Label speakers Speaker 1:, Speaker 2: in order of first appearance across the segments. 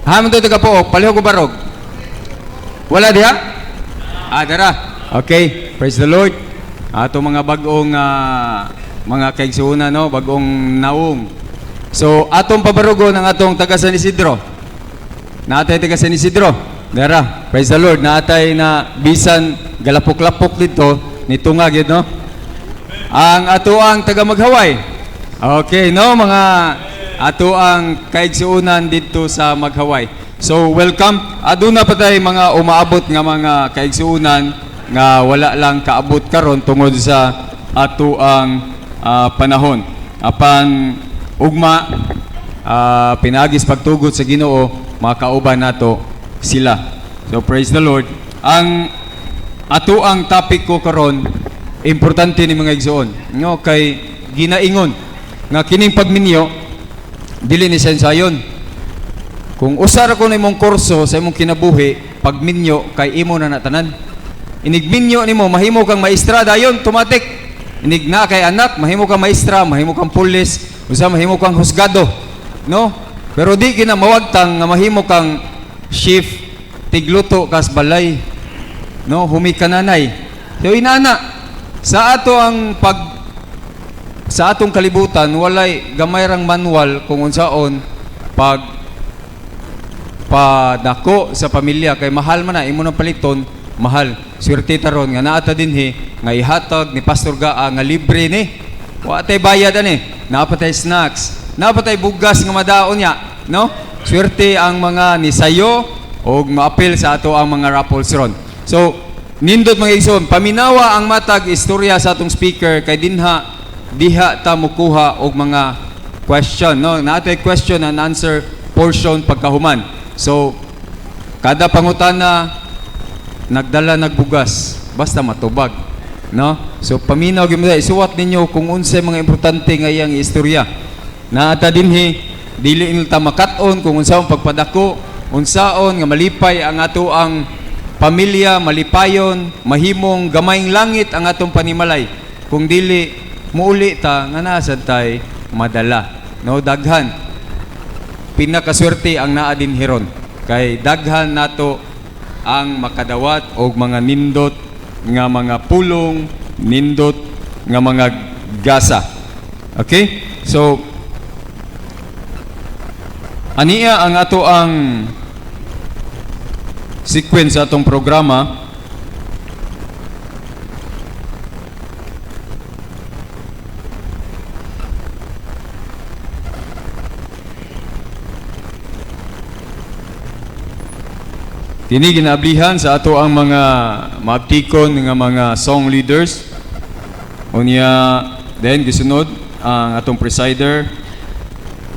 Speaker 1: Hamon to taga Pook, palihog o barog? Wala diha? Dara. Okay, praise the Lord. Ato mga bagong mga kaigsuuna, no? Bagong naong. So, atong pabarugo ng atong taga San Isidro. Natay taga San Isidro. Dara, praise the Lord. Natay na bisan galapok-lapok dito, nitungag yun, no? Ang ato ang taga Maghaway. Okay, no? Mga ato ang kaigsuunan dito sa Maghaway. So, welcome. Aduna pa tayo mga umaabot nga mga kaigsuunan nga wala lang kaabot karon tungod sa ato ang panahon. Apan ugma pinagis pagtugot sa Ginoo, makauban nato sila. So, praise the Lord. Ang ato ang topic ko karon, importante ni mga igsuon. Nga kay ginaingon nga kining pagminyo dili ni sensayon. Kung usar ko na imong kurso sa imong kinabuhi, pagminyo kay imo na natanan. Inigminyo nimo, mahimo kang maestra dayon, automatic. Inig na kay anak, mahimo kang maestra, mahimo kang pulis, usa mahimo kang husgado, no? Pero di kina mawagtang nga mahimo kang chef, tigluto kas balay, no? Humikananay. So inana sa ato ang sa atong kalibutan, walay gamay rang manual kung unsaon padako sa pamilya. Kay mahal man na, imo nang paliton, mahal. Swerte taron nga naata dinhi, nga ihatag ni Pastor Gaa, nga libre ni. Wa tay bayad ani. Napatay snacks, napatay bugas nga madaon niya, no? Swerte ang mga nisayo o maapil sa ato ang mga raffles ron. So, nindot mga igsoon, paminawa ang matag istorya sa atong speaker, kay diha ta mukuha og mga question, no? Natay question and answer portion pagkahuman. So, kada pangutana nagdala nagbugas basta matubag, no? So, paminaw gyud mo isuwat ninyo kung unsay mga importante nga iyang istorya. Naata dinhi dili ta makat-on kung unsaon pagpadako, unsaon nga malipay ang ato ang pamilya, malipayon, mahimong gamayng langit ang atong panimalay. Kung dili muuli ta nga nasad tay madala, no? Daghan pinakaswerte ang naa din hiron kay daghan nato ang makadawat og mga nindot nga mga pulong, nindot nga mga gasa. Okay, so aniya ang ato ang sequence sa atong programa. Kini ginablihan sa ato ang mga maabtikon nga mga song leaders. Unya, then gisunod ang atong presider,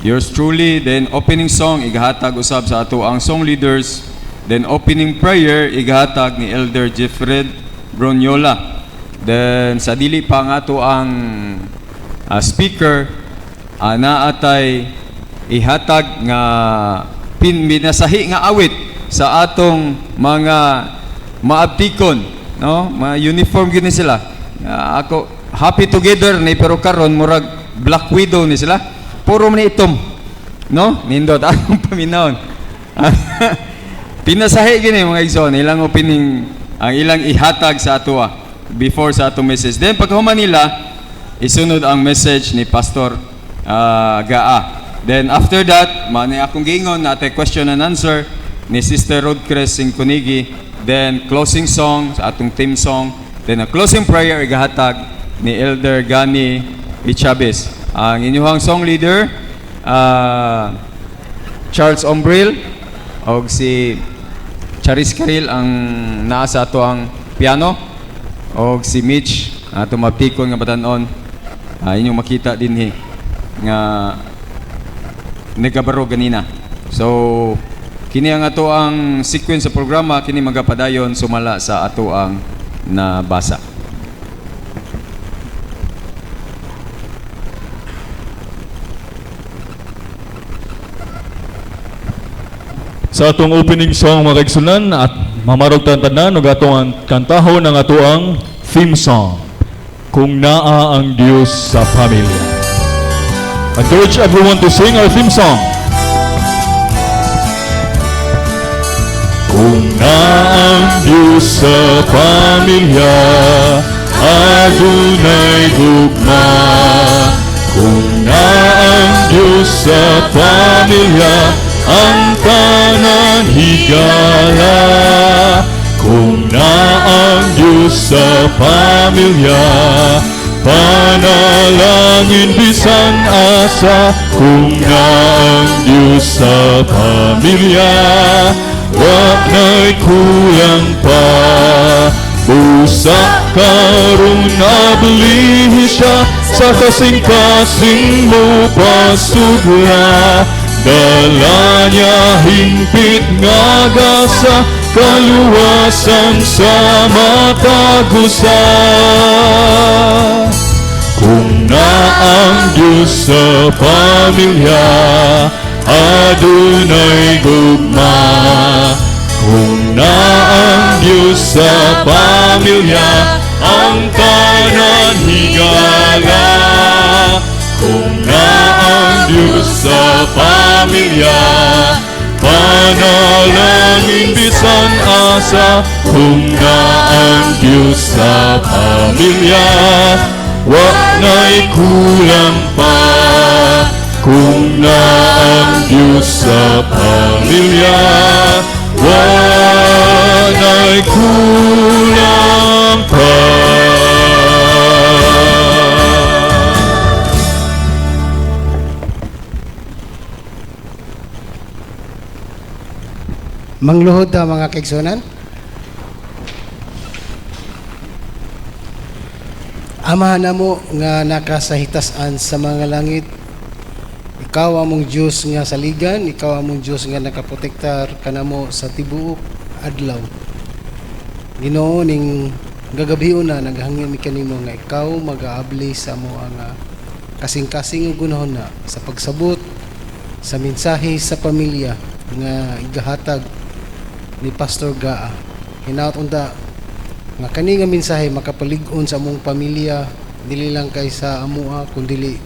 Speaker 1: yours truly, then opening song igahatag usab sa ato ang song leaders, then opening prayer igahatag ni Elder Jeffred Bronyola. Then sa dili pa ang ato ang speaker, naatay ihatag nga binasahi nga awit sa atong mga maabtikon, no? Mga uniform gyud ni sila. Ako happy together ni pero karon murag Black Widow ni sila. Puro man itom, no? Nindot akong paminawon. Pinasahi gini mga igsoon, ilang opening ang ilang ihatag sa ato before sa atong message. Then pagkahuman nila isunod ang message ni Pastor Gaa. Then after that, mani akong giingon natay question and answer ni Sister Rodcres Singkunigi, then closing song sa atong theme song, then a closing prayer igahatag ni Elder Gani Ichabes. Ang inyong song leader Charles Ombril og si Charis Karil ang naa sa ato ang piano og si Mitch ato maptikon nga batanon. Inyong makita dinhi nga nagabaro ganina. So kini ang ato ang sequence sa programa, kini magapadayon sumala sa ato ang nabasa.
Speaker 2: Sa atong opening song mga kaigsunan at mamarog tanan ug atong ang kantahon ng ato ang theme song, Kung Naa ang Diyos sa Pamilya. I encourage everyone to sing our theme song. Kung na ang Diyos sa pamilya, adunay gugma. Kung na ang Diyos sa pamilya, ang tanan higala. Kung na ang Diyos sa pamilya, panalangin bisan asa. Kung na ang Diyos sa pamilya, wag na'y kulang pa. Busa karon nablihi siya, sa kasing-kasing mo pasugla. Dala niya hingpit nga gasa, kaluwasan sa matagusa. Kung na ang Diyos sa pamilya, adunay gugma. Kung na ang Diyos sa pamilya, ang tanan higala. Kung na ang Diyos sa pamilya, panalangin bisan asa. Kung na ang Diyos sa pamilya, wag na'y kulang pa. Kung na ang Diyos sa pamilya, wag na'y kulang pa.
Speaker 3: Mangluhod ta mga kaigsunan. Amahan namo nga nakasahitasan sa mga langit, ikaw among Diyos nga saligan, ikaw among Diyos nga nakaprotektar kanamo sa tibuok adlaw. Ginoo, ning gagabion na naghangyo mi kanimo nga ikaw mag-aabli sa amo nga kasing-kasing ug gunahon na sa pagsabot sa mensahe sa pamilya nga igahatag ni Pastor Gaa. Hinaot unta nga kani nga mensahe makapalig-on sa among pamilya, dili lang kay sa amoa kundi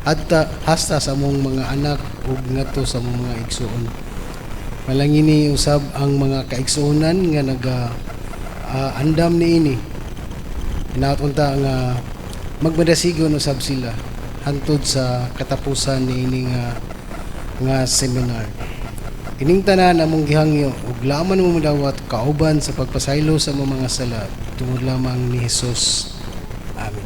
Speaker 3: adta hasta sa among mga anak ug ngadto sa among mga igsoon. Malangini usab ang mga kaigsuonan nga andam niini. Hinaot unta nga magmadasigon usab sila hantod sa katapusan niini nga seminar. Kining tanan among gihangyo ug laman mo dawat kauban sa pagpasaylo sa mga sala tungod lamang ni Hesus. Amen.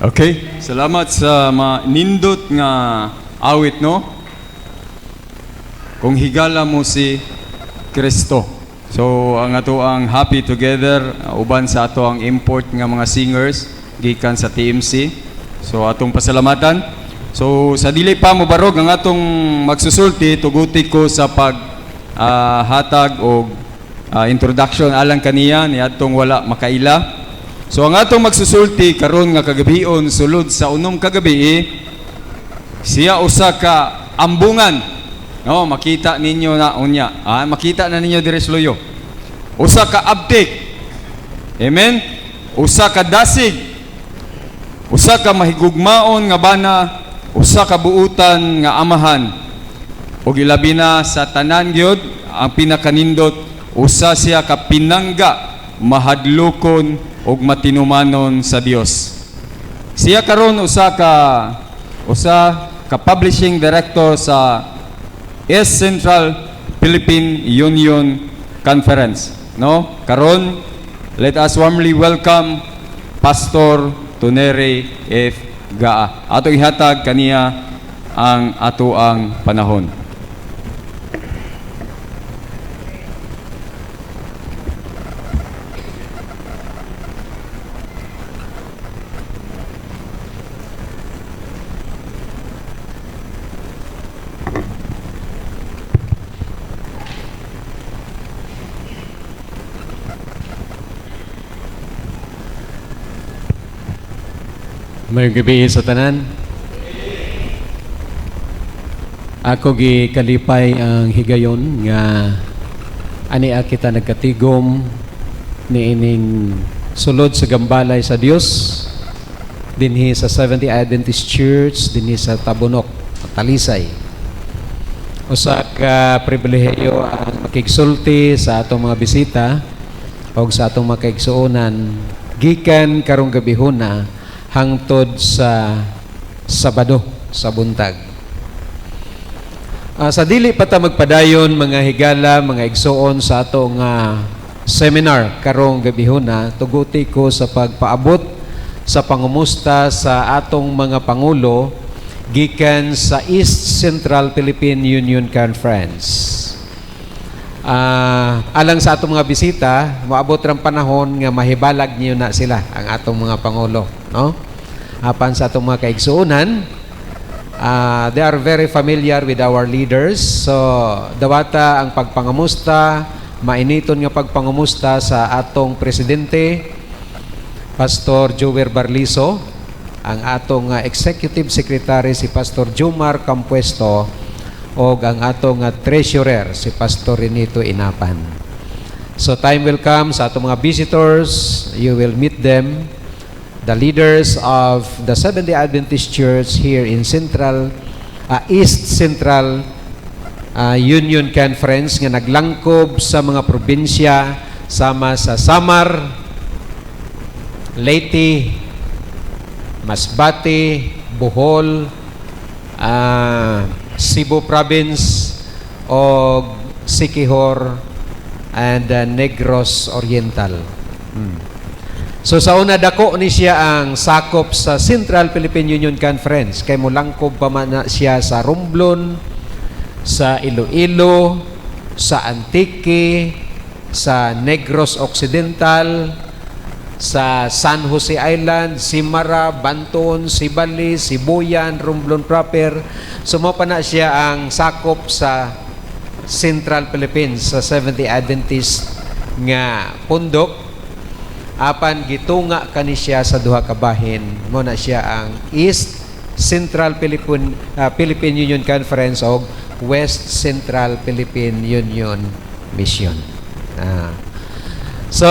Speaker 1: Okay, salamat sa nindot nga awit, no? Kung higala mo si Kristo. So, ang ato ang happy together, uban sa ato ang import nga mga singers, gikan sa TMC. So, atong pasalamatan. So, sa dili pa mo barog, ang atong magsusulti, tuguti ko sa hatag o introduction alang kaniya, ni atong wala makaila. So ang atong magsusulti karon nga kagabion sulod sa unom kagabi, siya usa ka ambungan. No, makita ninyo na unya. Makita na ninyo dire sa loyo. Usa ka abtik. Amen. Usa ka dasig. Usa ka mahigugmaon nga bana, usa ka buutan nga amahan. Ug ilabi na sa tanan gyud ang pinakanindot, usa siya ka pinangga, mahadlokon ug matinumanon sa Dios. Siya karon usa ka publishing director sa East Central Philippine Union Conference, no? Karon let us warmly welcome Pastor Tonere F. Gaa. Ato ihatag kaniya ang ato ang panahon.
Speaker 4: Mayong gabi sa tanan. Ako gikalipay ang higayon nga ani kita nagkatigom niining sulod sa gambalay sa Dios dinhi sa Seventh-day Adventist Church dinhi sa Tabunok, Talisay. Usa ka pribilehiyo ang makigsulti sa atong mga bisita o sa atong mga kaigsuonan gikan karong gabihon hangtod sa Sabado sa buntag. Sa dili pa ta magpadayon mga higala, mga igsuon sa atong seminar karong gabihon tuguti ko sa pagpaabot sa pangumusta sa atong mga pangulo gikan sa East Central Philippine Union Conference. Alang sa atong mga bisita, moabot rang panahon nga mahibalag niyo na sila ang atong mga pangulo, no? Apan sa atong mga kaigsuonan, they are very familiar with our leaders. So, dawata ang pagpangamusta, mainiton nga pagpangamusta sa atong presidente, Pastor Jower Barliso, ang atong executive secretary si Pastor Jomar Campuesto, o ang atong treasurer si Pastor Renito Inapan. So time will come sa atong mga visitors, you will meet them, the leaders of the Seventh-day Adventist Church here in East Central Union Conference nga naglangkob sa mga probinsya sama sa Samar, Leyte, Masbate, Bohol, Cebu Province o Siquijor and Negros Oriental. So sa una dako ni siya ang sakop sa Central Philippine Union Conference kay mulangkob pa man na siya sa Romblon, sa Iloilo, sa Antique, sa Negros Occidental, sa San Jose Island, Simara, Banton, Sibali, Sibuyan, Romblon proper. Sumapa na siya ang sakop sa Central Philippines sa Seventh-day Adventist nga pundok. Apan gitunga kani siya sa duha ka bahin. Mo na siya ang East Central Philippine Union Conference o West Central Philippine Union Mission. So,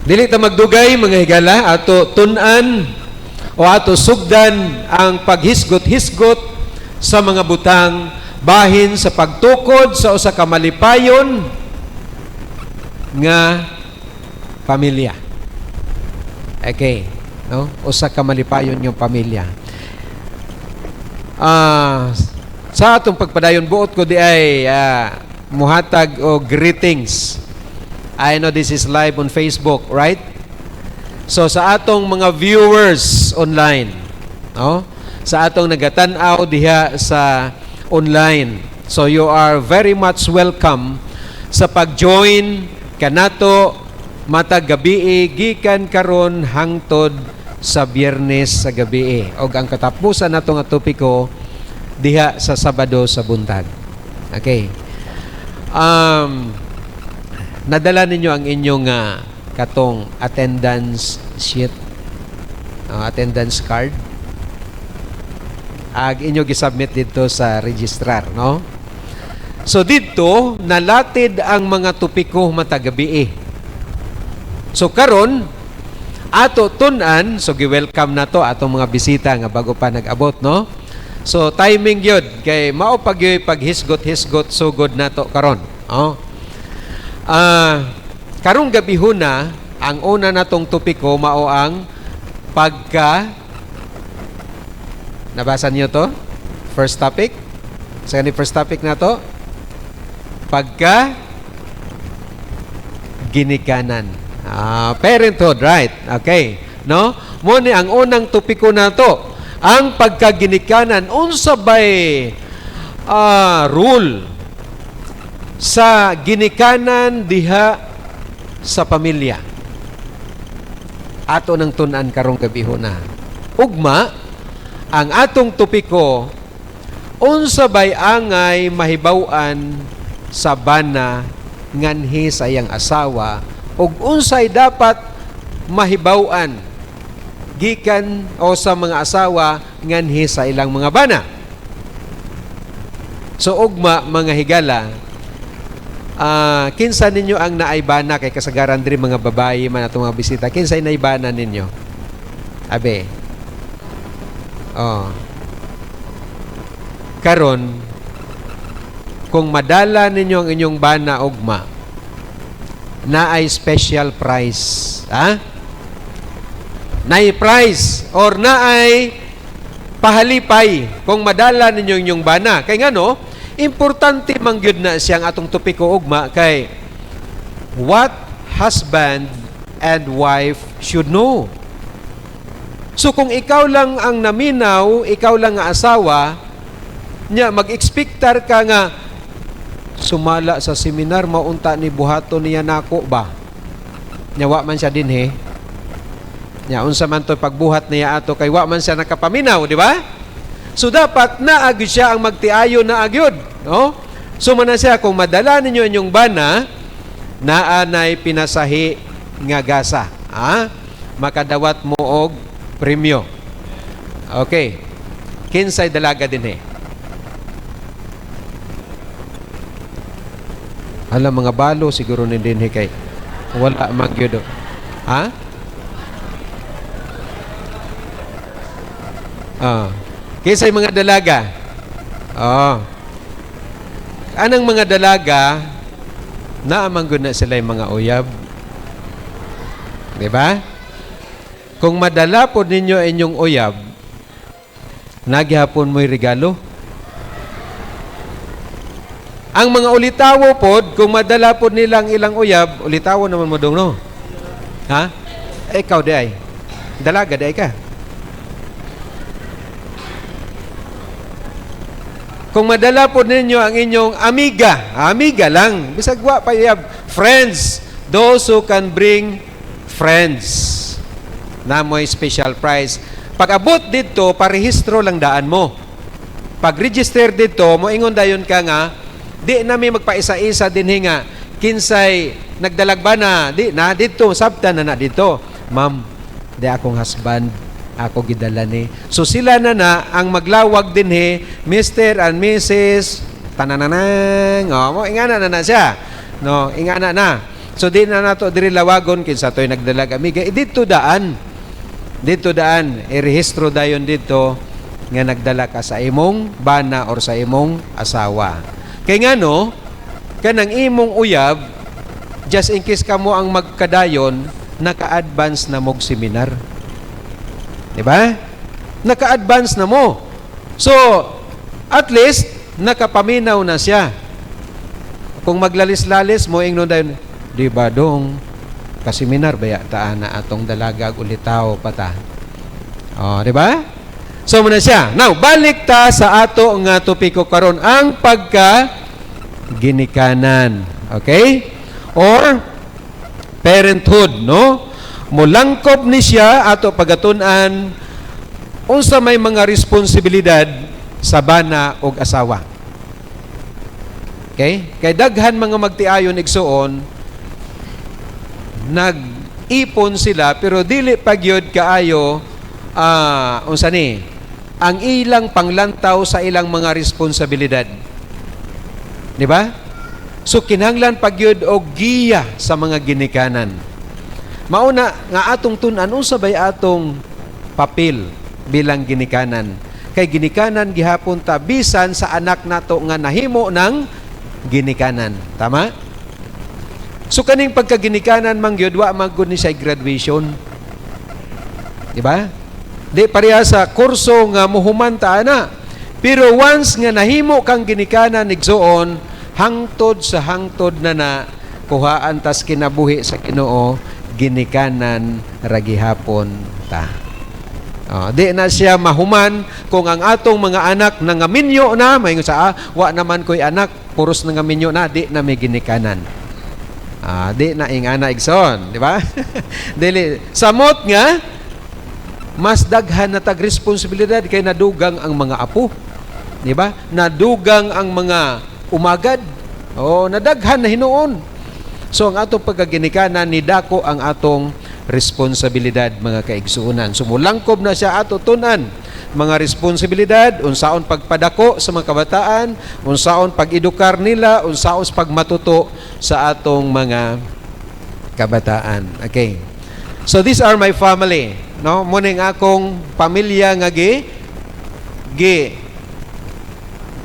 Speaker 4: dili ta magdugay mga higala, ato tun-an o ato sugdan ang paghisgot-hisgot sa mga butang bahin sa pagtukod sa usa ka malipayon nga pamilya. Okay, no? Usa ka malipayon yung pamilya. Sa atong pagpadayon buot ko di ay muhatag o greetings. I know this is live on Facebook, right? So sa atong mga viewers online, no? Sa atong nagatanaw diha sa online. So you are very much welcome sa pag-join kanato matag gabi gikan karon hangtod sa Biyernes sa gabi. Og ang katapusan nato nga topiko diha sa Sabado sa buntag. Okay. Nadala ninyo ang inyong katong attendance sheet, attendance card. Inyo gisubmit dito sa registrar, no? So dito nalatid ang mga topiko matag gabi. So karon ato tun-an, so gi-welcome na to atong mga bisita nga bago pa nag-abot, no? So timing gyud kay mao paghisgot-hisgot sugod nato karon. Oh. Karong gabi huna, ang una natong topiko mao ang nabasa niyo to? First topic? Sa first topic na to? Ginikanan. Parenthood, right? Okay. No? Mo ni ang unang topiko na to. Ang pagkaginikanan, unsa bay rule sa ginikanan diha sa pamilya. Ato nang tun-an karong gabi na. Ugma, ang atong topiko, unsa bay angay mahibaw-an sa bana nganhi sa iyang asawa ug unsay dapat mahibaw-an gikan o sa mga asawa nganhi sa ilang mga bana. So ugma mga higala, kinsa ninyo ang naaibana kay kasagaran diri mga babayi man atong mga bisita, kinsa naibana ninyo? Abe. Karon kung madala ninyo ang inyong bana ugma, na ay special prize. Naay prize or na ay pahalipay kung madala ninyo inyong bana. Kay ngano, importante man gyud na siyang atong topiko ugma kay what husband and wife should know. So kung ikaw lang ang naminaw, ikaw lang nga asawa, nya mag-expectar ka nga sumala sa seminar maunta ni buhaton niya nako ba? Nya wa man siya dinhi. Nya unsa man to pagbuhat niya ato kay wa man siya nakapaminaw, di ba? So dapat naagyo siya ang magtiayo na agyod, no? So man siya kung madala ninyo inyong bana naanay pinasahi nga gasa, makadawat mo og premyo. Okay. Kinsay dalaga dinhi? Alam mga balo siguro ni dinhi kay wala magyud. Kinsay mga dalaga? Anang mga dalaga naamang gud na sila yung mga uyab. Di ba? Kung madala po ninyo inyong uyab, naghihapon mo'y regalo. Ang mga ulitawo pod, kung madala pod nilang ilang uyab, ulitawo naman mo dong, no? Ikaw di ay. Dalaga di ay ka. Kung madala pod ninyo ang inyong amiga lang, bisag wa pa uyab, friends, those who can bring friends. Na mo'y special prize. Pag abot dito, parehistro lang daan mo. Pag register dito, moingon dayon ka nga, di nami magpaisa-isa din nga kinsay nagdalag ba na dito sabtan na dito, ma'am, di akong husband, ako gidala ni. So sila na ang maglawag din Mr. and Mrs. tanananang, mo ingana na siya, no, ingana na. So di na nato diri lawagon kinsa toy nagdalag amiga, dito daan irehistro dayon dito nga nagdala ka sa imong bana or sa imong asawa. Kay ngano, kanang imong uyab, just in case ka mo ang magkadayon, naka-advance na mog seminar. Diba? Naka-advance na mo. So, at least, nakapaminaw na siya. Kung maglalis-lalis mo, ingnon dayon, di ba dong, Pasiminar ba taan na atong dalagag ulitaw pata. Oh, di ba? So muna siya. Now, balik ta sa ato nga topiko karon ang pagka ginikanan. Okay? Or parenthood, no? Mulangkob ni siya ato pagatun-an unsa may mga responsibilidad sa bana og asawa. Okay? Kay daghan mga magtiayon igsuon nag-ipon sila pero dili pagyod kaayo unsa ni ang ilang panglantaw sa ilang mga responsibilidad. Di ba? So kinahanglan pagyod og giya sa mga ginikanan. Mauna nga atong tun-an unsa bay atong papel bilang ginikanan. Kay ginikanan gihapon ta bisan sa anak nato nga nahimo ng ginikanan. Tama? So kaning pagkaginikanan mangyod wa magud ni siya graduation. Di ba? Di pareha sa kurso nga muhuman ta ana. Pero once nga nahimo kang ginikanan igsuon, hangtod sa hangtod na kuhaan tas kinabuhi sa Ginoo, ginikanan ragihapon ta. Di na siya mahuman kung ang atong mga anak nangaminyo na, may sa wa naman ko'y anak, puros nangaminyo na, di na may ginikanan. Di na ingana igsoon, di ba? Dili samot nga mas daghan na tag responsibilidad kay nadugang ang mga apo. Di ba? Nadugang ang mga umagad. Nadaghan na hinuon. So ang atong pagkaginikanan ni dako ang atong responsibilidad mga kaigsuunan. Sumulangkob na siya ato tunan mga responsibilidad, unsaon pagpadako sa mga kabataan, unsaon pag-edukar nila, unsaon pagmatuto sa atong mga kabataan. Okay. So these are my family, no? Muning akong pamilya nga gi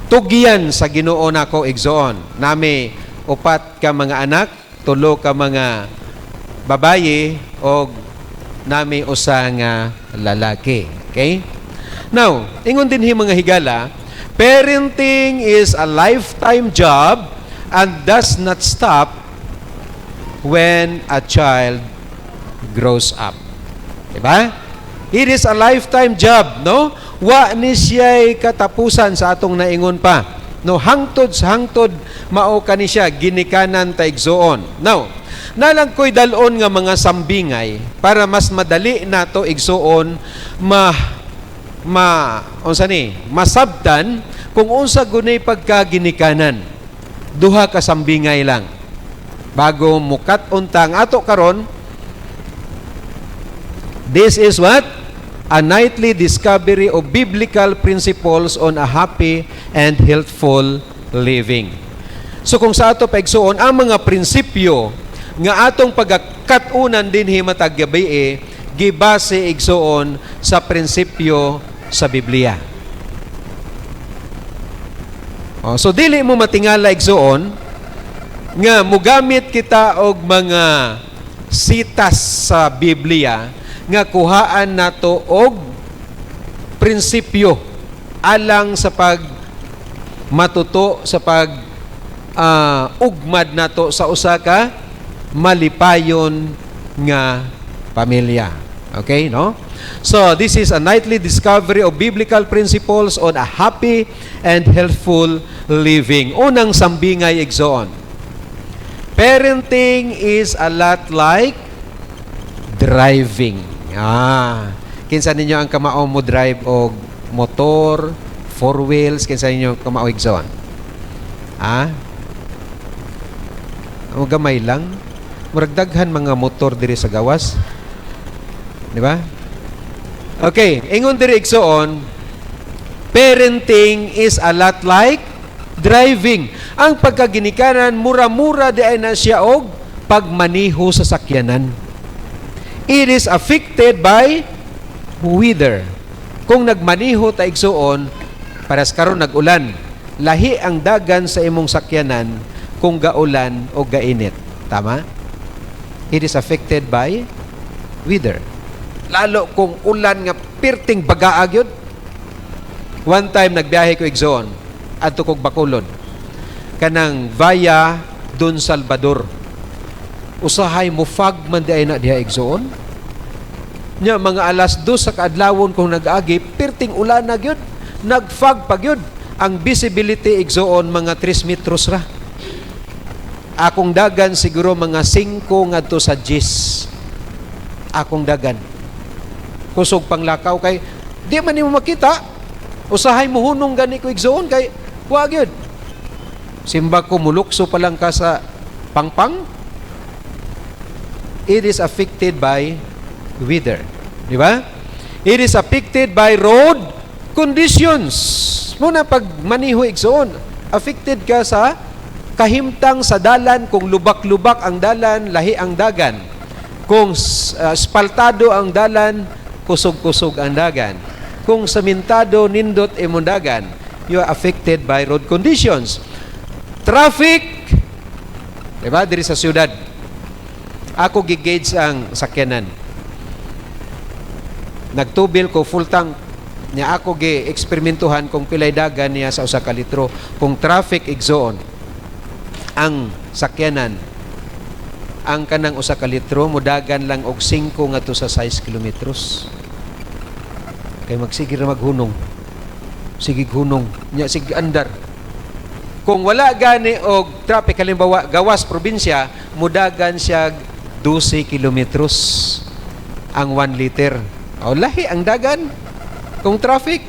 Speaker 4: tugyan sa Ginoo nako igsoon. Nami 4 ka mga anak, 3 ka mga babaye o nami usa nga lalaki. Okay? Now, ingon din mga higala, parenting is a lifetime job and does not stop when a child grows up. Diba? It is a lifetime job, no? Wa ni siya'y katapusan sa atong naingon pa. No, hangtod sa hangtod, mao ka ni siya, ginikanan ta igsuon. Now, nalang ko'y dalon nga mga sambingay para mas madali nato igsuon masabtan kung unsa gunay pagkaginikanan. Duha ka sambingay lang. Bago mukat untang ato karon, this is what? A nightly discovery of biblical principles on a happy and healthful living. So kung sa ato paigsuon, ang mga prinsipyo nga atong pagkatunan din himatag gabi gibase igsuon sa prinsipyo sa Biblia. So dili mo matingala igsuon nga mugamit kita og mga sitas sa Biblia nga kuhaan nato og prinsipyo alang sa pag matuto sa pag ugmad nato sa usa ka malipayon nga pamilya. Okay, no? So, this is a nightly discovery of biblical principles on a happy and healthful living. Unang sambingay igsoon. Parenting is a lot like driving. Kinsa ninyo ang kamao mo drive og motor, 4 wheels, kinsa ninyo kamao igsoon? O gamay lang. Murag daghan mga motor diri sa gawas. Di ba? Okay, ingon diri igsoon, parenting is a lot like driving. Ang pagkaginikanan mura-mura di ay na siya og pagmaniho sa sakyanan. It is affected by weather. Kung nagmaniho ta igsuon, paras karon nag-ulan, lahi ang dagan sa imong sakyanan kung gaulan o gainit. Tama? It is affected by weather. Lalo kung ulan nga pirting bagaag yun. One time nagbiyahe ko igsoon adto kog Bacolod kanang via Don Salvador. usahay mo fog man di ay na diha igsoon. Nya mga alas 2 sa kaadlawon kung nag-agi, perting ulan na gyud, nag-fog pa gyud. Ang visibility igsoon mga 3 metros ra. Akong dagan siguro mga 5 ngadto sa 10. Akong dagan. Kusog panglakaw kay di man nimo makita. Usahay mo hunong gani ko igsoon kay wa gyud. Simba ko mulukso pa lang ka sa pangpang. It is affected by weather. Di ba? It is affected by road conditions. Muna pag maniho igsoon, affected ka sa kahimtang sa dalan, kung lubak-lubak ang dalan, lahi ang dagan. Kung spaltado ang dalan, kusog-kusog ang dagan. Kung samentado, nindot imong dagan, you are affected by road conditions. Traffic, diba? Diri sa syudad, ako gigage ang sakyanan. Nagtubil ko full tank niya, ako gi-eksperimentuhan kung pilay dagan niya sa usa ka litro. Kung traffic igsoon ang sakyanan, ang kanang usa ka litro mudagan lang og 5 ngadto sa 6 kilometros. Kay magsige ra maghunong. Sige hunong, nya sige andar. Kung wala gani og traffic, halimbawa gawas probinsya, mudagan siya 12 kilometros ang 1 liter. O lahi ang dagan kung traffic,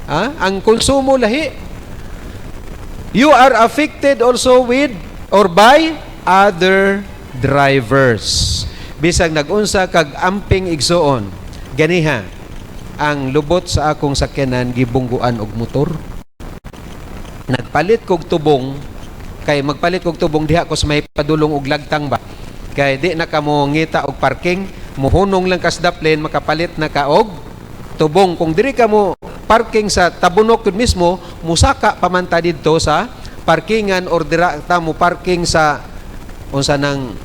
Speaker 4: ang konsumo lahi. You are affected also with or by other drivers. Bisag nagunsa kag amping igsoon, ganiha ang lubot sa akong sakyanan gibungguan og motor. Nagpalit kog tubong, kay magpalit kog tubong diha ko sa may padulong og lagtang ba. Kay di na ka mo ngita og parking, muhunong lang ka sa daplane, makapalit na ka og tubong. Kung diri ka mo parking sa tabunok yun mismo, musaka pamanta dito sa parkingan or dira ta mo parking sa unsa nang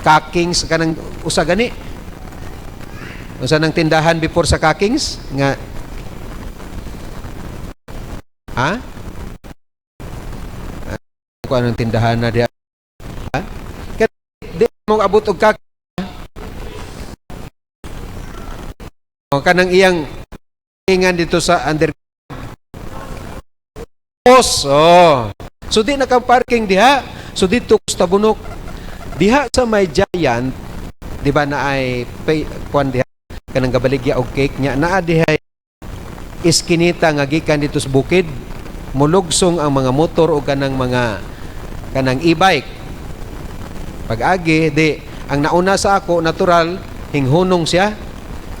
Speaker 4: Kakings kanang usa gani. Unsa nang tindahan before sa Kakings nga anong tindahan na diha? Kaya di mo abot og kanang iyang ingan dito sa under so di na ka parking diha. So dito sa Tabunok diha sa may Giant, di ba na ay kuan diha kanang gabaligya og cake nya naa diha iskinita nga gikan dito sa bukid, mulugsong ang mga motor o kanang e-bike. Pag-agi di ang nauna sa ako natural hinghunong siya,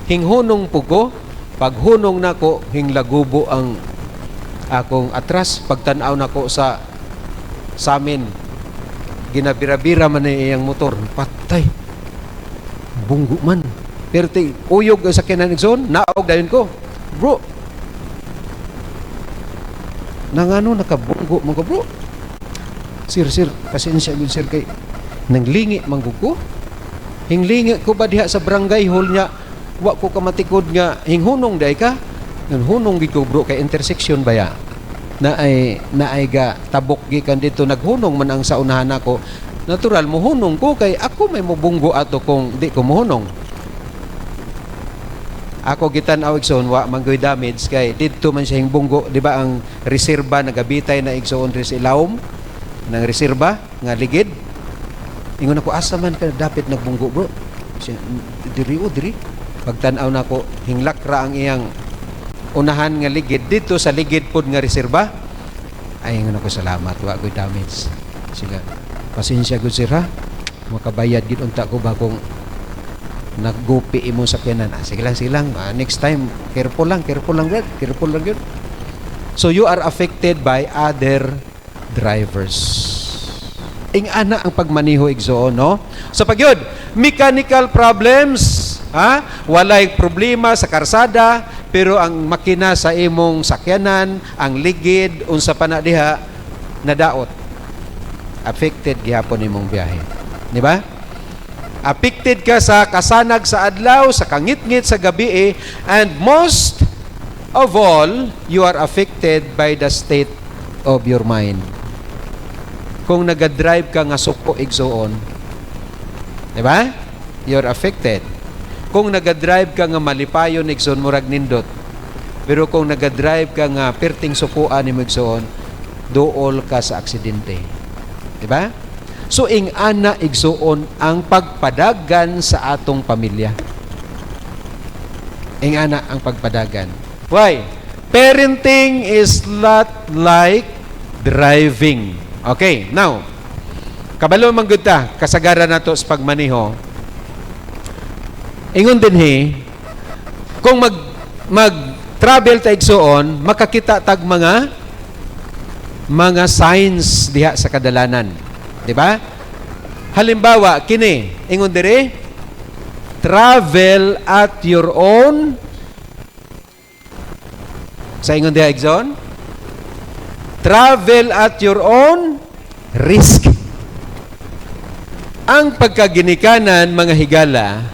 Speaker 4: hinghunong pugo. Paghunong nako hinglagubo ang akong atras. Pagtan-aw nako sa amin, ginabira-bira man iyang motor, patay bunggo man, perti uyog sa sakyanan igsoon, naog dayon ko, bro, nangano nakabunggo man ko, bro. Sir, pasensya gud sir kay nanglingi manggug ko. Hinglingi ko ba diha sa barangay hall nya, wa ko kamatikod nga hinghunong day ka. Hunong gid ko, bro, kay intersection baya. Naay ga tabok gikan dito, naghunong man ang sa unahan ako. Natural mo hunong ko kay ako may mobunggo ato kung di ko mohunong. Ako gitan-aw igsoon wa manggoy damage kay didto man siya hingbunggo, di ba ang reserba nagabitay na igsoon ris ilawom nang reserba nga ligid. Ingon ako asa man ka dapat nagbunggo, bro. Diri. Pagtan-aw nako hinglak ra ang iyang unahan nga ligid dito sa ligid pod nga reserba. Ay ingon ako salamat wa koy damage. Sila pasensya gud sir ha, makabayad gid unta ko ba kung naggupi imo sa pianan. Sige lang. Next time careful lang gud. So you are affected by other drivers. Ing-ana ang pagmaniho igsoon, no? Sa pagyod, mechanical problems, walay problema sa karsada, pero ang makina sa imong sakyanan, ang ligid, unsa pa na diha, nadaot. Affected gihapon imong biyahe. Di ba? Affected ka sa kasanag sa adlaw, sa kangit-ngit sa gabi, and most of all, you are affected by the state of your mind. Kung nagadrive ka nga suko igsoon, Di ba? You're affected. Kung nagadrive ka nga malipayon, igsoon murag nindot. Pero kung nagadrive ka nga perting sukuan ni igsoon, dool ka sa aksidente. Di ba? So, ing-ana igsoon ang pagpadagan sa atong pamilya. Ing-ana ang pagpadagan. Why? Parenting is not like driving. Okay, now, kabalo man gud ta, kasagaran nato sa pagmaneho. Ingon dinhi, kung mag-travel ta igsoon, makakita tag mga signs diha sa kadalanan. Di ba? Halimbawa, kini, ingon diri, travel at your own, sa ingon diha igsoon, travel at your own risk. Ang pagkaginikanan, mga higala,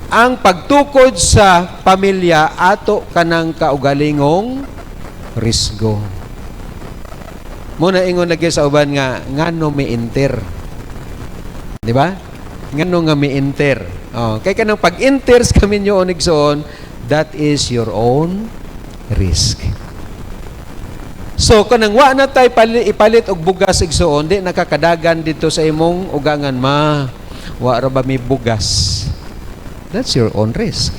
Speaker 4: ang pagtukod sa pamilya ato kanang kaugalingong risgo. Muna ingon lagi sa uban nga ngano mi enter. Di ba? Ngano nga mi enter. Oh, kay kanang pag-enter sa kaminyo onigsoon, that is your own risk. So kanang wa na tay ipalit og bugas igsoon, di nakakadagan dito sa imong ugangan ma. Wa ra ba mi bugas? That's your own risk.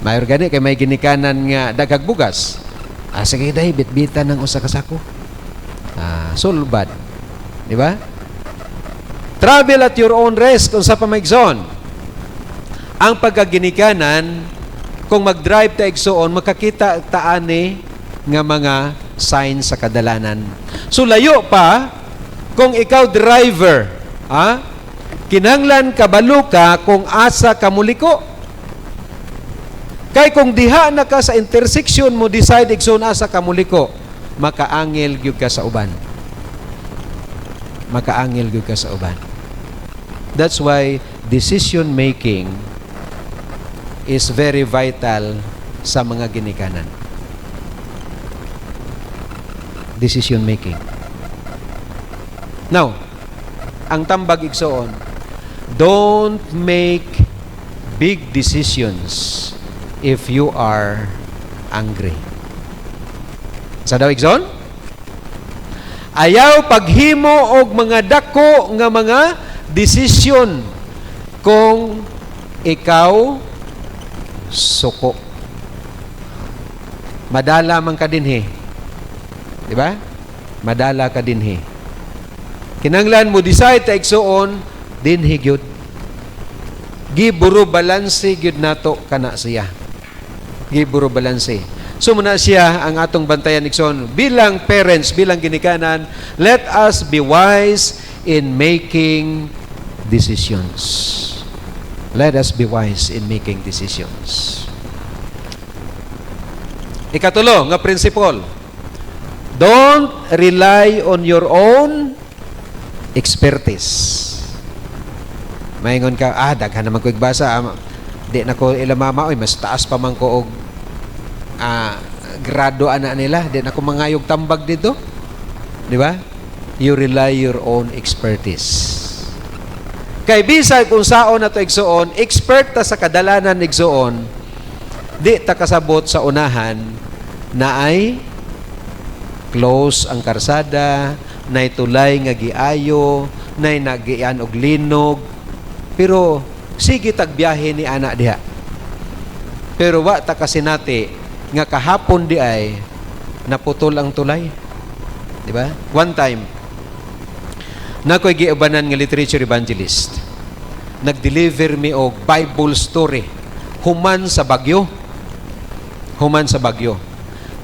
Speaker 4: Mayor gani kay may ginikanan nga daghag bugas. Sige day, bitbitan ng usa ka sako. Sulbad. Di ba? Travel at your own risk kung sa pamaigsoon. Ang pagkaginikanan, kung mag-drive ta igsoon, makakita taani nga mga signs sa kadalanan. So layo pa, kung ikaw driver, kinahanglan kabalo ka kung asa ka muliko. Kay kung diha na ka sa intersection mo, decide igsoon asa ka muliko, makaangil gyud ka sa uban. Makaangil gyud ka sa uban. That's why decision making is very vital sa mga ginikanan. Decision making. Now, ang tambag igsoon, don't make big decisions if you are angry. Sa daw igsoon? Ayaw paghimo og mga dako nga mga desisyon kung ikaw suko. Madala man ka dinhi. Di ba? Madala ka dinhi. Kinanglan mo decide ta igsoon dinhi gyud. Giburo balanse gyud nato kana siya. Giburo balanse. So muna siya ang atong bantayan igsoon bilang parents, bilang ginikanan, let us be wise in making decisions. Let us be wise in making decisions. Ikatulo nga principle. Don't rely on your own expertise. Maingon ka, daghan naman ko igbasa. Di na ko ilamama, mas taas pa man ko og grado ana nila. Di na ko mangayog tambag dito. Di ba? You rely your own expertise. Kay bisag kung saon na to igsoon, expert ta sa kadalanan igsoon, di ta kasabot sa unahan na ay close ang karsada, nay tulay nga giayo, nay nagian og linog. Pero sige tagbiyahe ni ana diha. Pero wa ta kasinati nga kahapon di ay naputol ang tulay. Di ba? One time nakoy giubanan nga literature evangelist. Nag-deliver mi og Bible story human sa bagyo. Human sa bagyo.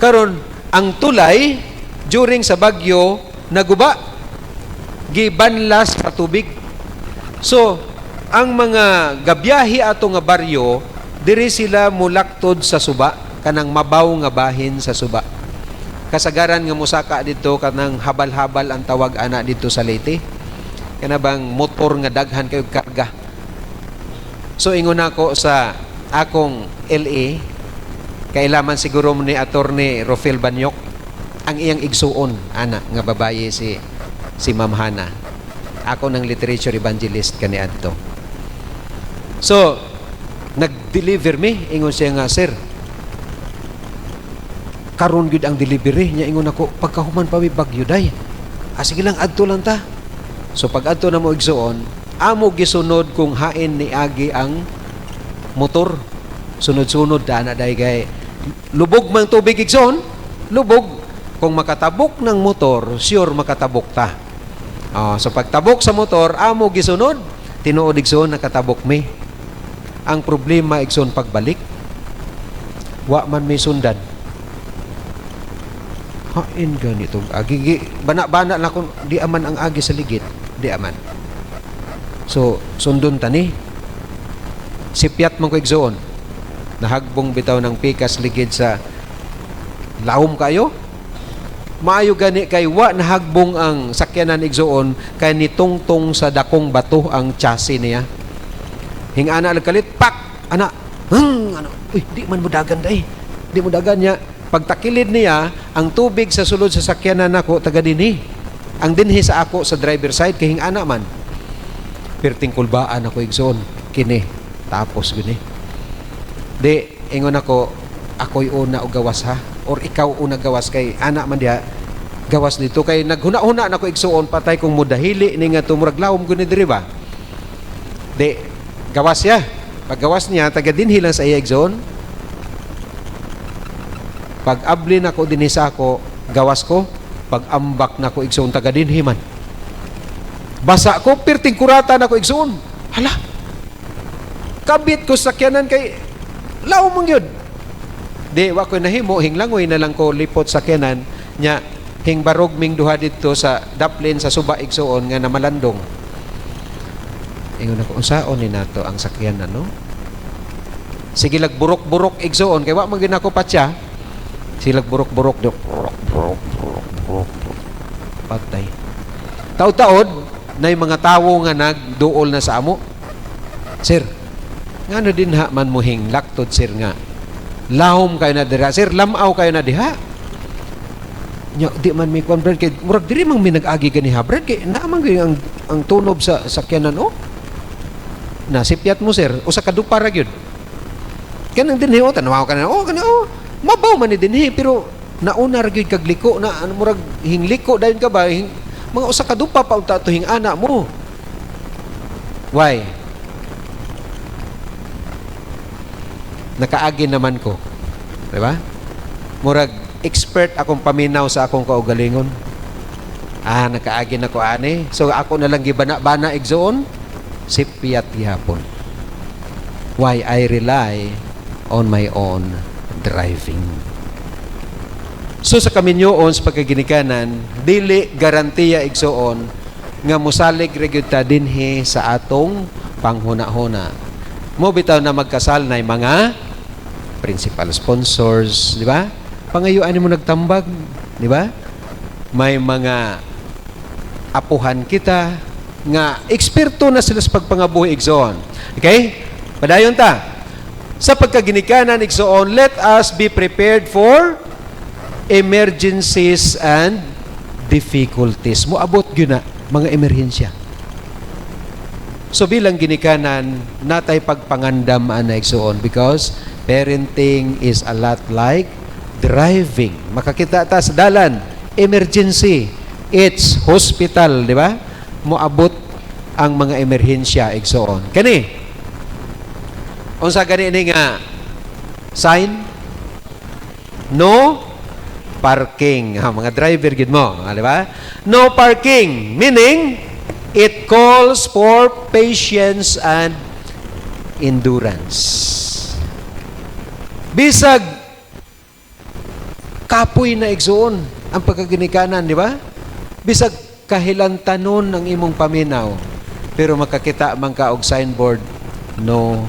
Speaker 4: Karon ang tulay during sa bagyo naguba. Gibanlas sa tubig. So ang mga gabiyahe ato nga baryo, diri sila mulaktod sa suba, kanang mabaw nga bahin sa suba. Kasagaran nga musaka dito kanang habal-habal ang tawag ana dito sa Leyte. Kana bang motor nga daghan kay karga. So ingon ako sa akong LA, kailaman siguro ni Attorney Rofel Banyok, ang iyang igsuon ana nga babaye si Ma'am Hana. Ako ng literature evangelist kani adto. So, nag-deliver me, ingon siya nga, sir, karon gyud ang delivery niya, ingon ako, pagkahuman pa mi bagyo day. Sige lang, adto lang ta. So pag adto na mo igsuon, amo gisunod kung hain ni agi ang motor. Sunod-sunod na day kay lubog mang tubig igsoon, lubog. Kung makatabok ng motor, sure makatabok ta. So pagtabok sa motor, amo gisunod, tinuod igsoon nakatabok mi. Ang problema igsoon pagbalik, wa man may sundan. Hain ganito agi bana-bana na kung di aman ang agi sa ligid, di aman. So sundon tani. Sipyat man ko igsoon. Nahagbong bitaw ng pikas ligid sa laom kayo. Maayo gani kay wa nahagbong ang sakyanan igsoon kay nitungtong sa dakong bato ang chassis niya. Hingana kalit pak ana. Ano? Uy, di man mudagan day. Di mudagan niya. Pagtakilid niya, ang tubig sa sulod sa sakyanan nako taga dinhi. Ang dinhi sa ako sa driver side kay hingana man. Perting kulbaan ako igsoon kini. Tapos guni. Di ingon ako, ako'y una og gawas ha or ikaw una gawas kay ana man diha gawas dito kay naghuna-huna nako igsuon patay kung mudahili ni nga tumurag lawom guni diri ba. Di gawas ya. Pag gawas niya taga dinhi lang sa iya igsoon. Pag abli nako dinhi sa ako, gawas ko, pag ambak nako igsoon taga dinhi man. Basa ko perting kurata nako igsoon. Hala. Kabit ko sakyanan kay lawom mong yun. Di, wa ko nahimo, hinglangoy na lang ko lipot sa kenan nya hingbarog ming duha dito sa daplin sa suba igsoon nga namalandong. Ingon ako, unsaon ni nato ang sakyanan, no? Sige lag burok-burok igsoon kay wa man gyud ako patya. Silag burok-burok do. Patay. Taud-taod nay mga tawo nga nagduol na sa amo. Sir, ngano din ha man mo hinglaktod sir nga lahom kayo na dira. Sir, lamaw kayo na diha. Nya, di man may kwan, Brad. Kaya, murag diri mang may nag-agi ganiha, Brad. Kaya, naman kayo ang tunob sa sakyanan, oh. Nasipyat mo, sir. O sa kadupara yun. Kaya nang dinhi, oh, tanawaw ka na, oh, mabaw man ni dinhi, pero nauna rin kagliko, na, murag hingliko, dahil ka ba, mga usa kadupa pa, ito hingana mo. Why? Nakaagi naman ko. Diba? Murag expert akong paminaw sa akong kaugalingon. Nakaagi na ko ani. So ako na lang gibana-bana igsoon, sipyat gihapon. Why I rely on my own driving. So sa kaminyoon sa pagkaginikanan, dili garantiya igsoon nga mosalig ra gyud ta dinhi sa atong panghuna-huna. Mo bitaw na magkasal na mga principal sponsors, di ba? Pangayuan mo nagtambag, di ba? May mga apuhan kita nga eksperto na sila sa pagpangabuhi igsoon. Okay? Padayon ta. Sa pagkaginikanan igsoon, let us be prepared for emergencies and difficulties. Moabot gyud na mga emerhensya. So bilang ginikanan, natay pagpangandam ana igsoon because parenting is a lot like driving. Makakita ta sa dalan, emergency, it's hospital, di ba? Moabot ang mga emerhensya igsoon. Kani, unsa gani ni nga sign? No parking. Mga driver gid mo, di ba? No parking, meaning it calls for patience and endurance. Bisag kapoy na igsoon ang pagkaginikanan, di ba? Bisag kahilantanon ang imong paminaw, pero makakita man ka og signboard, no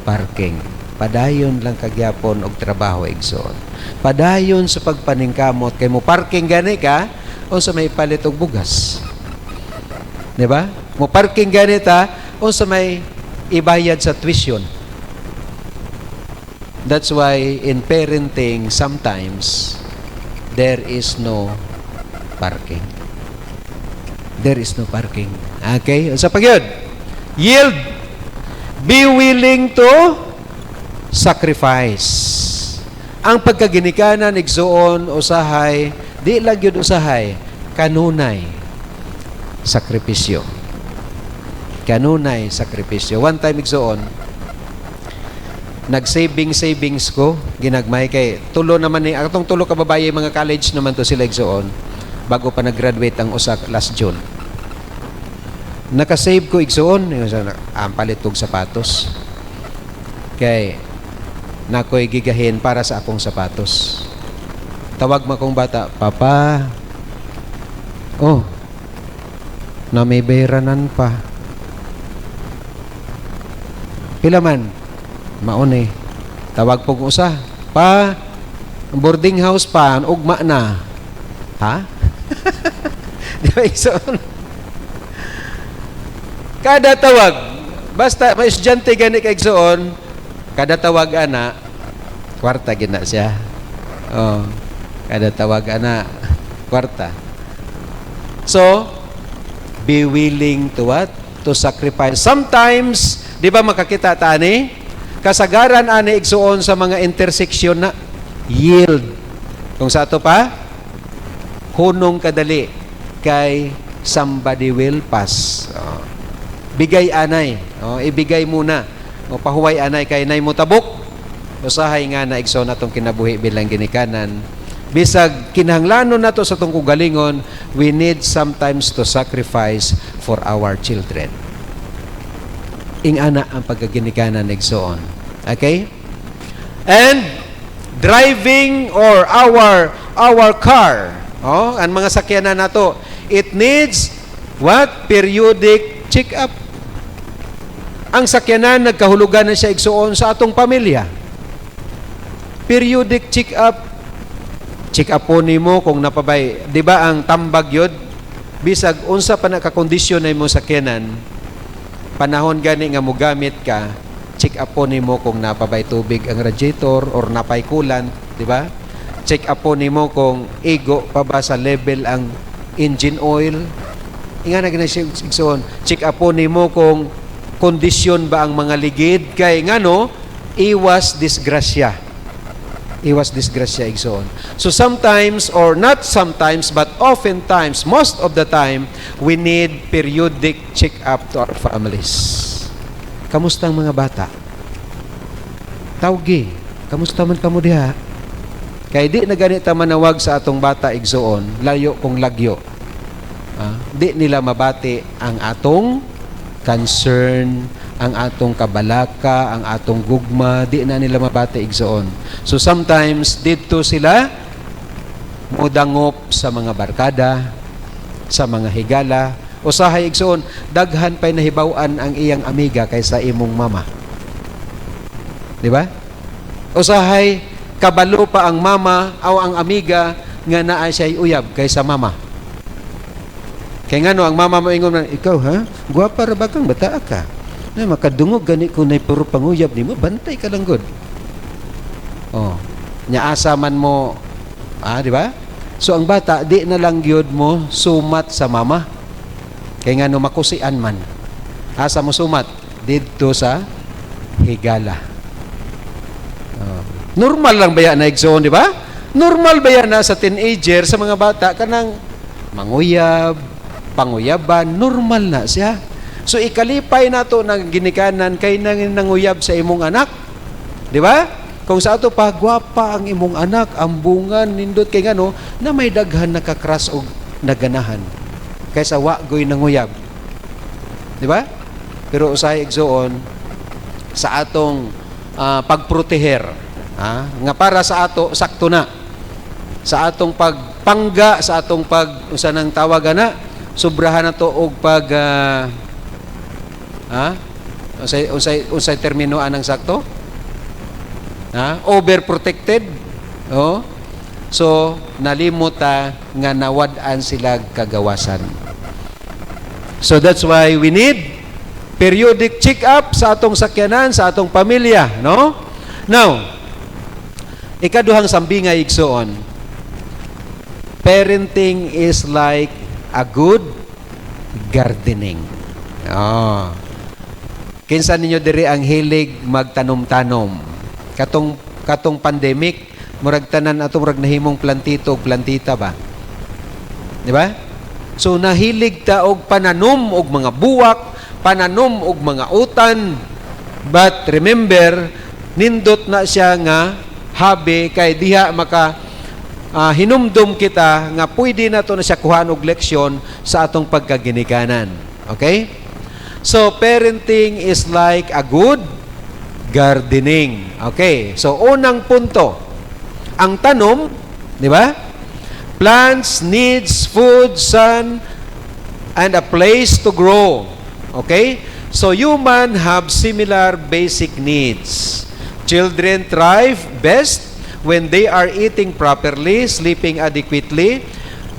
Speaker 4: parking. Padayon lang kagyapon og trabaho igsoon. Padayon sa pagpaningkamot kay mo parking gani ka o sa may palit og bugas. Di ba? Mo parking gani ta o sa may ibayad sa tuition. That's why in parenting, sometimes there is no parking. there is no parking. Okay? Sa pagyod, yield, be willing to sacrifice. Ang pagkaginikanan igsuon usahay, di lang yun usahay, kanunay sakripisyo. Kanunay sakripisyo. One time igsuon, nag-savings ko, ginagmay kay tulo naman ni atong tulo ka babaye mga college naman to sila igsuon bago pa nag-graduate ang usa last June. Naka-save ko igsuon, ang palit kog sapatos. Kay nakoy gigahin para sa akong sapatos. Tawag mo akong bata, Papa, oh, na may bayranan pa. Pila man? Mauni. Tawag pong usa, Pa, boarding house pa, ugma na. Ha? Di ba igsoon? Kada tawag, basta may estudyante gani kay igsoon, kada tawag ana, kwarta gina siya. Oh, kada tawag ana, kwarta. So, be willing to what? To sacrifice. Sometimes, di ba makakita tani? Kasagaran ani igsuon sa mga intersection na yield. Kung sa ato pa, hunong kadali kay somebody will pass. Oh. Bigay anay. Oh, ibigay muna. O pahuway anay kay nay mo tabok. Usahay nga na igsoon atong kinabuhi bilang ginikanan. Bisag kinahanglanon nato sa atong kugalingon, we need sometimes to sacrifice for our children. Ingana ang pagkaginikanan igsoon. Okay? And driving or our car, oh, ang mga sakyanan nato, it needs what? Periodic check-up. Ang sakyanan nagkahulugan na siya igsuon sa atong pamilya. Periodic check-up. Check-up po nimo kung napabay, di ba ang tambag yun? Bisag unsa pa nakakondisyon na mo sakyanan, panahon gani nga mogamit ka, check up po nimo kung napabay tubig ang radiator or napay coolant, di ba? Check up po nimo kung igo pa ba sa level ang engine oil. Inga na gina siya igsoon. Check up po nimo kung kondisyon ba ang mga ligid kay ngano iwas disgrasya. Iwas disgrasya igsoon. So sometimes or not sometimes but oftentimes, most of the time, we need periodic check up to our families. Kamusta ang mga bata? Tawgi, kamusta man kamo diha? Kay di na ganita manawag sa atong bata igsoon, layo kung lagyo. Di nila mabati ang atong concern, ang atong kabalaka, ang atong gugma, di na nila mabati igsoon. So sometimes dito sila mudangop sa mga barkada, sa mga higala, usahay igsoon, daghan pay nahibaw-an ang iyang amiga kaysa imong mama. Di ba? Usahay kabalo pa ang mama o ang amiga nga naa siya'y uyab kaysa mama. Kaya nga no, ang mama mo ingon na, ikaw ha? Guwapa ra ba kang bata ka? Na makadungog gani kung nay puro panguyab nimo, bantay ka lang gud. Oh, nyaasa man mo, di ba? So ang bata di na lang gyud mo sumat sa mama. Kaya nga no makusian man. Asa mo sumat didto sa higala. Oh. Normal lang ba yan na igsoon, di ba? Normal ba yan na sa teenager, sa mga bata kanang manguyab, panguyaban, normal na siya. So ikalipay nato ng ginikanan kay nanguyab sa imong anak. Di ba? Kung sa ato pa gwapa ang imong anak, ambungan nindot kay ngano na may daghan nakakras og naganahan kaysa wa goy nanguyab. Di ba? Pero usahay igsoon sa atong pagproteher, nga para sa ato sakto na. Sa atong pagpangga, sa atong unsa nang tawag ana, sobrahan na to og pag unsay termino anang sakto? Overprotected. Oh. So nalimot nga nawad-an sila kagawasan. So that's why we need periodic check-up sa atong sakyanan, sa atong pamilya, no? Now, ikaduhang sambingay igsoon. Parenting is like a good gardening. Oh. Kinsa ninyo diri ang hilig magtanom-tanom? Katong pandemic, murag tanan ato murag nahimong plantito ug plantita ba? Di ba? So nahilig ta og pananom og mga buwak, pananom og mga utan. But remember, nindot na siya nga habi kay diha maka hinumdum kita nga pwede na to na siya kuhaan og leksyon sa atong pagkaginikanan. Okay? So parenting is like a good gardening. Okay? So unang punto, ang tanom, di ba? Plants needs food, sun, and a place to grow. Okay? So human have similar basic needs. Children thrive best when they are eating properly, sleeping adequately,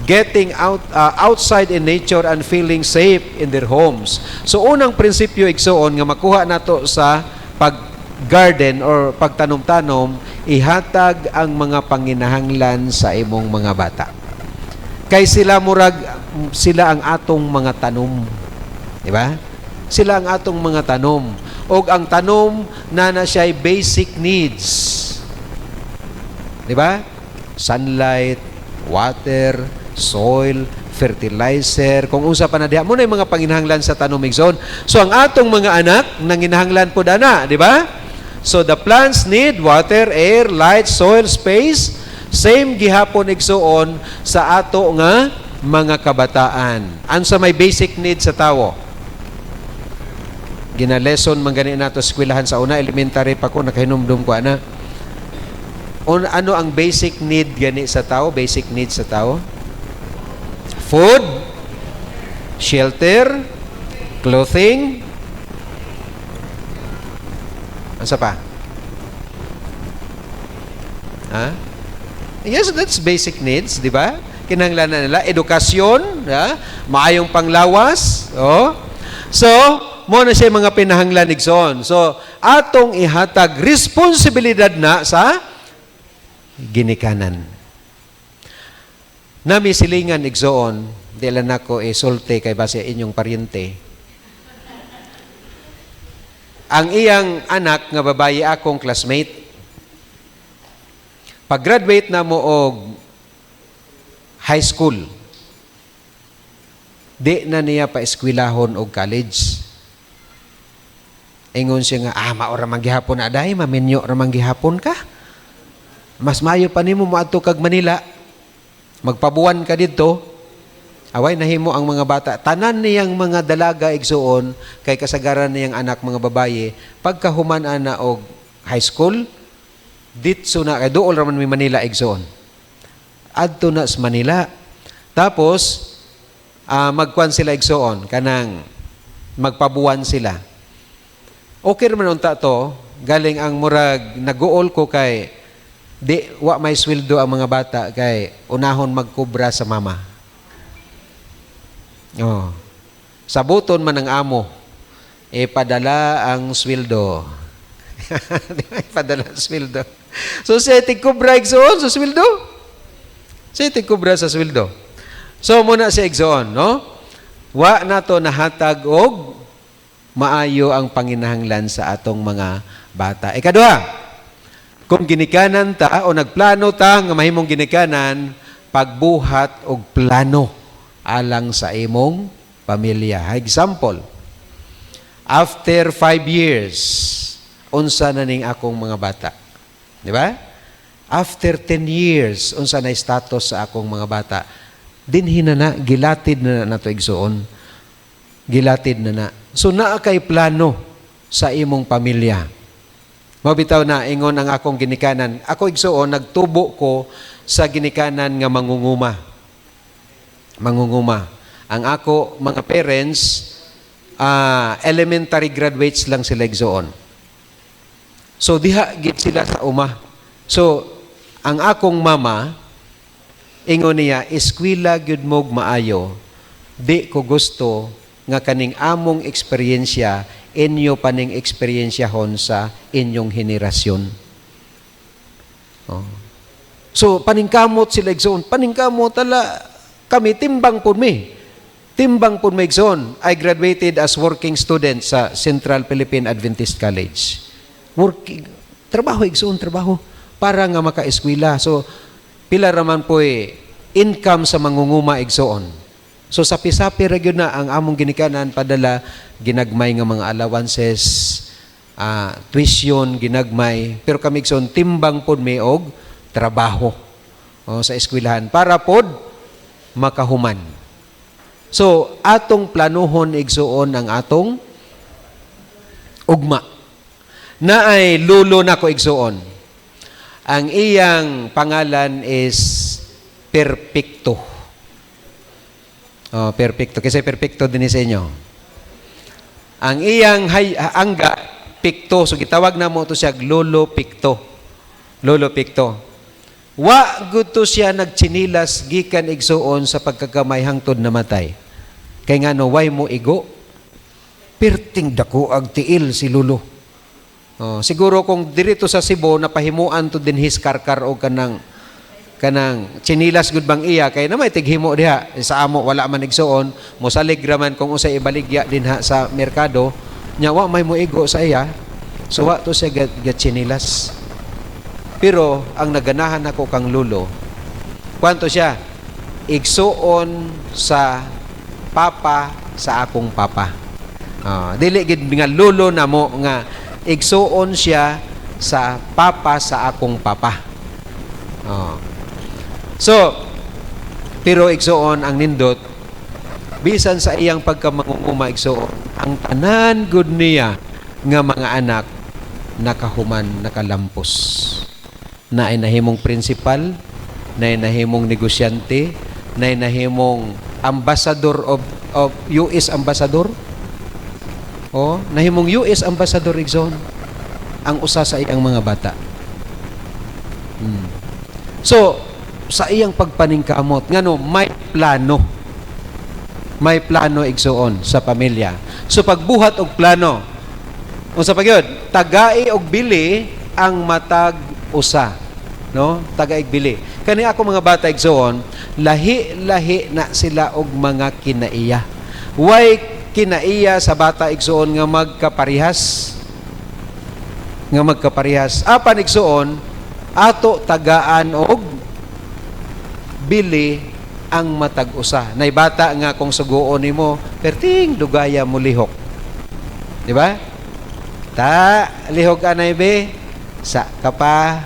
Speaker 4: getting outside in nature and feeling safe in their homes. So unang prinsipyo igsoon nga makuha nato sa pag-garden or pagtanom-tanom, ihatag ang mga panginahanglan sa imong mga bata. Kay sila ang atong mga tanom. Di ba? Sila ang atong mga tanom. O ang tanom na siya'y basic needs. Di ba? Sunlight, water, soil, fertilizer. Kung usa pa na diha, muna yung mga panginahanglan sa tanom igsoon. So ang atong mga anak, nanginahanglan po dana. Di ba? So the plants need water, air, light, soil, space. Same gihapon igsoon sa ato nga mga kabataan. Ansa may basic need sa tawo? Ginalesson man gani nato sa eskwelahan sa una, elementary pa ko, nakahinumdum ko ana. Ano ang basic need gani sa tao? Basic need sa tao? Food, shelter, clothing, ano pa? Ha? Yes, that's basic needs, di ba? Kinahanglanan nila. Edukasyon, maayong panglawas. Oh. So, mo na siya mga pinahanglan igsoon. So, atong ihatag responsibilidad na sa ginikanan. Nami silingan igsoon, dila nako solte kay base inyong paryente. Ang iyang anak nga babayi akong classmate, pag-graduate na mo og high school, di na niya pa eskwelahon og college. Ingon siya nga, maora manggihapon na dahi, maminyo ra manggihapon ka. Mas mayo pa nimo moadto kag Manila. Magpabuwan ka didto. Away nahimo ang mga bata. Tanan niyang mga dalaga igsuon kay kasagaran niyang anak mga babaye, pagkahuman ana og high school, ditso na kay duol ra man mi Manila igsuon. Adto na sa Manila. Tapos magkuan sila igsuon kanang magpabuwan sila. Okay naman unta to, galing ang murag naguol ko kay di wa may sweldo ang mga bata kay unahon magkubra sa mama. Oh. Sabuton man ang amo, padala ang sweldo. Padala ang sweldo. So siya tigkubra igsoon sa sweldo. Siya tigkubra sa sweldo. So muna siya igsoon, no? Wa na to nahatag og maayo ang panginahanglan sa atong mga bata. Ikaduha, kung ginikanan ta o nagplano ta nga mahimong ginikanan, pagbuhat og plano alang sa imong pamilya. Example, after 5 years, unsa na ning akong mga bata? Di ba? After 10 years, unsa na status sa akong mga bata? Dinhi na gilatid na nato igsuon. Gilatid na. So naa kay plano sa imong pamilya. Mabitaw na ingon ang akong ginikanan. Ako igsuon nagtubo ko sa ginikanan nga mangunguma. Mangunguma. Ang ako mga parents elementary graduates lang sila igsuon. So diha gid sila sa uma. So ang akong mama ingon niya eskwela gyud mog maayo. Di ko gusto nga kaning among eksperyensya inyo paning eksperyensyahon sa inyong henerasyon. Oh. So paningkamot sila igsoon, paningkamot tala kami timbang pud mi. Timbang po maigsoon, I graduated as working student sa Central Philippine Adventist College. Working, trabaho, igsoon, trabaho. Para nga maka-eskwela. So, pila raman po income sa mangunguma igsoon. So, sapi-sapi region na ang among ginikanan padala, ginagmay nga mga allowances, tuition, ginagmay. Pero kami igsoon, timbang po may og trabaho sa eskwelahan. Para po makahuman. So, atong planuhon igsuon ang atong ugma. Na ay lulo na ko igsuon. Ang iyang pangalan is Perfecto. Perfecto. Kasi Perfecto din sa inyo. Ang iyang angga, Picto. So, gitawag na mo ito siya Lolo Picto. Lolo Picto. Wa gusto siya nagchinilas gikan igsuon sa pagkagamay hangtod namatay. Kay ngano way mo igo perting dako ag tiil si Lulo. Siguro kung dirito sa Cebu napahimuan to din his karkar o kanang chinilas gud bang iya kay na may tighimo diha sa amo wala man igsuon mo salig raman kung usay ibaligya dinha sa merkado nya wa may mo igo sa iya. So wa to siya chinilas. Pero, ang naganahan ako kang lulo, kwanto siya? Igsuon sa papa sa akong papa. Dili gid nga lulo na mo nga igsuon siya sa papa sa akong papa. So, pero igsuon ang nindot, bisan sa iyang pagkamangunguma igsuon, ang tanan gud niya nga mga anak nakahuman, nakalampos. Na ay nahimong principal, na ay nahimong negosyante, na ay nahimong ambassador of US ambassador. Nahimong US ambassador igsoon ang usa sa iyang mga bata. So, sa iyang pagpaningkamot, ngano may plano. May plano igsoon sa pamilya. So pagbuhat og plano, unsa pa gyud? Tagai og bili ang matag usa, no? Tagaig bili. Kani ako mga bata igsoon, lahi-lahi na sila og mga kinaiya. Way kinaiya sa bata igsoon nga magkaparihas. Nga magkaparihas. Apan igsoon, ato tagaan og bili ang matag usa. Nay bata nga kung suguon nimo, perting dugaya mo lihok. Di ba? Ta lihok anay be. Sa ka pa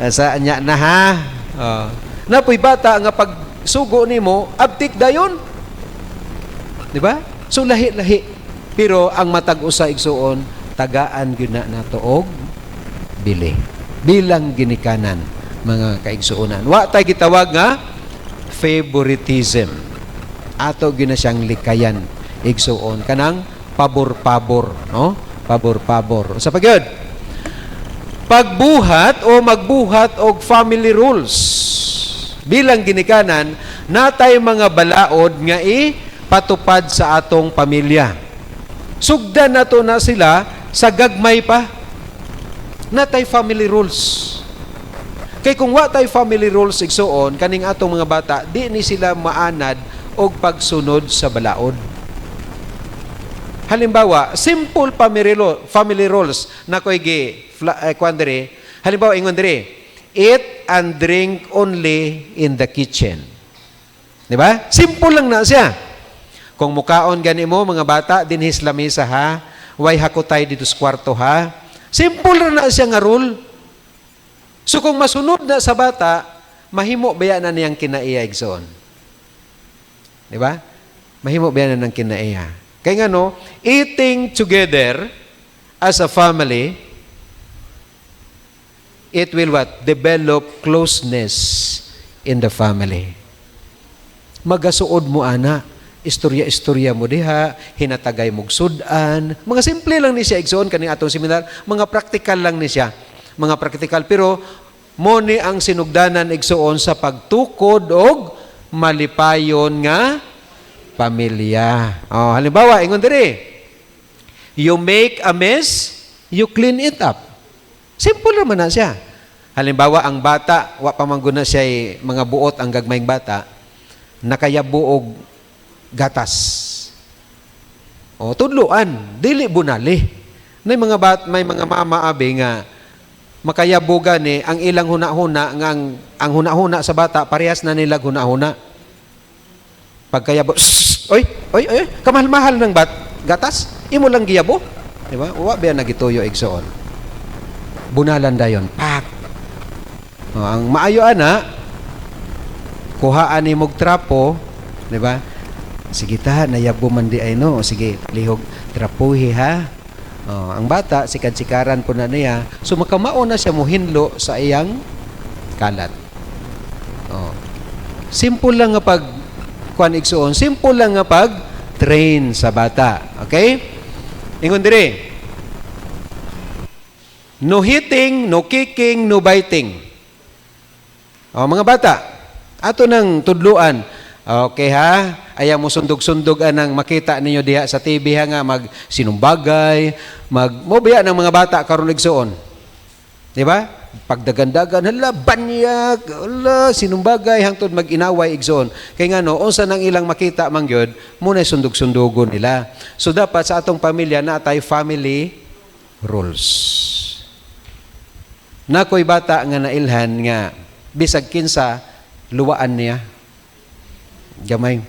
Speaker 4: sa nya na ha napoy bata nga pag sugo nimo abtik dayon di ba so lahi-lahi pero ang matag usa igsuon tagaan gyud na nato og bili bilang ginikanan mga kaigsuonan wa tay gitawag nga favoritism ato gyud na siyang likayan igsuon kanang pabor-pabor no pabor-pabor. Sa pagyod, pagbuhat o magbuhat og family rules. Bilang ginikanan, natay mga balaod nga patupad sa atong pamilya. Sugdan nato na sila sa gagmay pa. Natay family rules. Kay kung wa tay family rules igsuon, kaning atong mga bata, di ni sila maanad og pagsunod sa balaod. Halimbawa, simple family rules na ko'y kwandere. Halimbawa, ingon dire, eat and drink only in the kitchen. Di ba? Simple lang na siya. Kung mukaon gani mo, mga bata, dinhis lamisa ha, way hakutay dito sa kwarto ha. Simple lang na siya nga rule. So kung masunod na sa bata, mahimo baya na niyang kinaiya igsoon. Di ba? Mahimo baya na niyang kinaiya. Kaya nga no, eating together as a family, it will what? Develop closeness in the family. Magasuod mo ana, istorya-istorya mo diha, hinatagay mong sudan, mga simple lang ni siya igsoon kaning atong seminar, mga practical lang ni siya. Mga practical pero mo ni ang sinugdanan igsoon sa pagtukod og malipayon nga pamilya. Halimbawa, ingon diri, you make a mess, you clean it up. Simple naman na siya. Halimbawa, ang bata, wa pa man guna siya mga buot ang gagmayng bata, nakayabuog gatas. O tudluan, dili bunali. May mga mama abi nga makayabugan ni ang ilang huna-huna nga ang huna-huna sa bata parehas na nila huna-huna. Pagkayabo, oy, kamahal-mahal ng gatas, imo lang giyabo. Di ba? Uwa ba nagituyo igsoon. Bunalan dayon. Pak. O, ang maayo ana, kuhaan ni mog trapo, di ba? Sige ta, nayabo man di ay no. Sige, lihog trapuhi ha. Ang bata, sikad-sikaran po na niya. So, makamao na siya muhinlo sa iyang kalat. Simple lang nga kuan igsuon. Simple lang nga train sa bata. Okay? Ingon dire. No hitting, no kicking, no biting. Mga bata, ato nang tudluan. Okay ha? Ayaw mo sundog-sundog anang makita ninyo diha sa TV ha nga magsinumbagay, mobiya ng mga bata karon igsuon. Di ba? Pagdagandagan, hala, banyag, hala, sinumbagay hangtod mag-inaway igsoon. Kaya nga no, unsa nang ilang makita man gyud, muna sundog-sundugon nila. So dapat sa atong pamilya na tay family rules. Nakoy bata nga nailhan nga bisag kinsa luwaan niya. Gamay.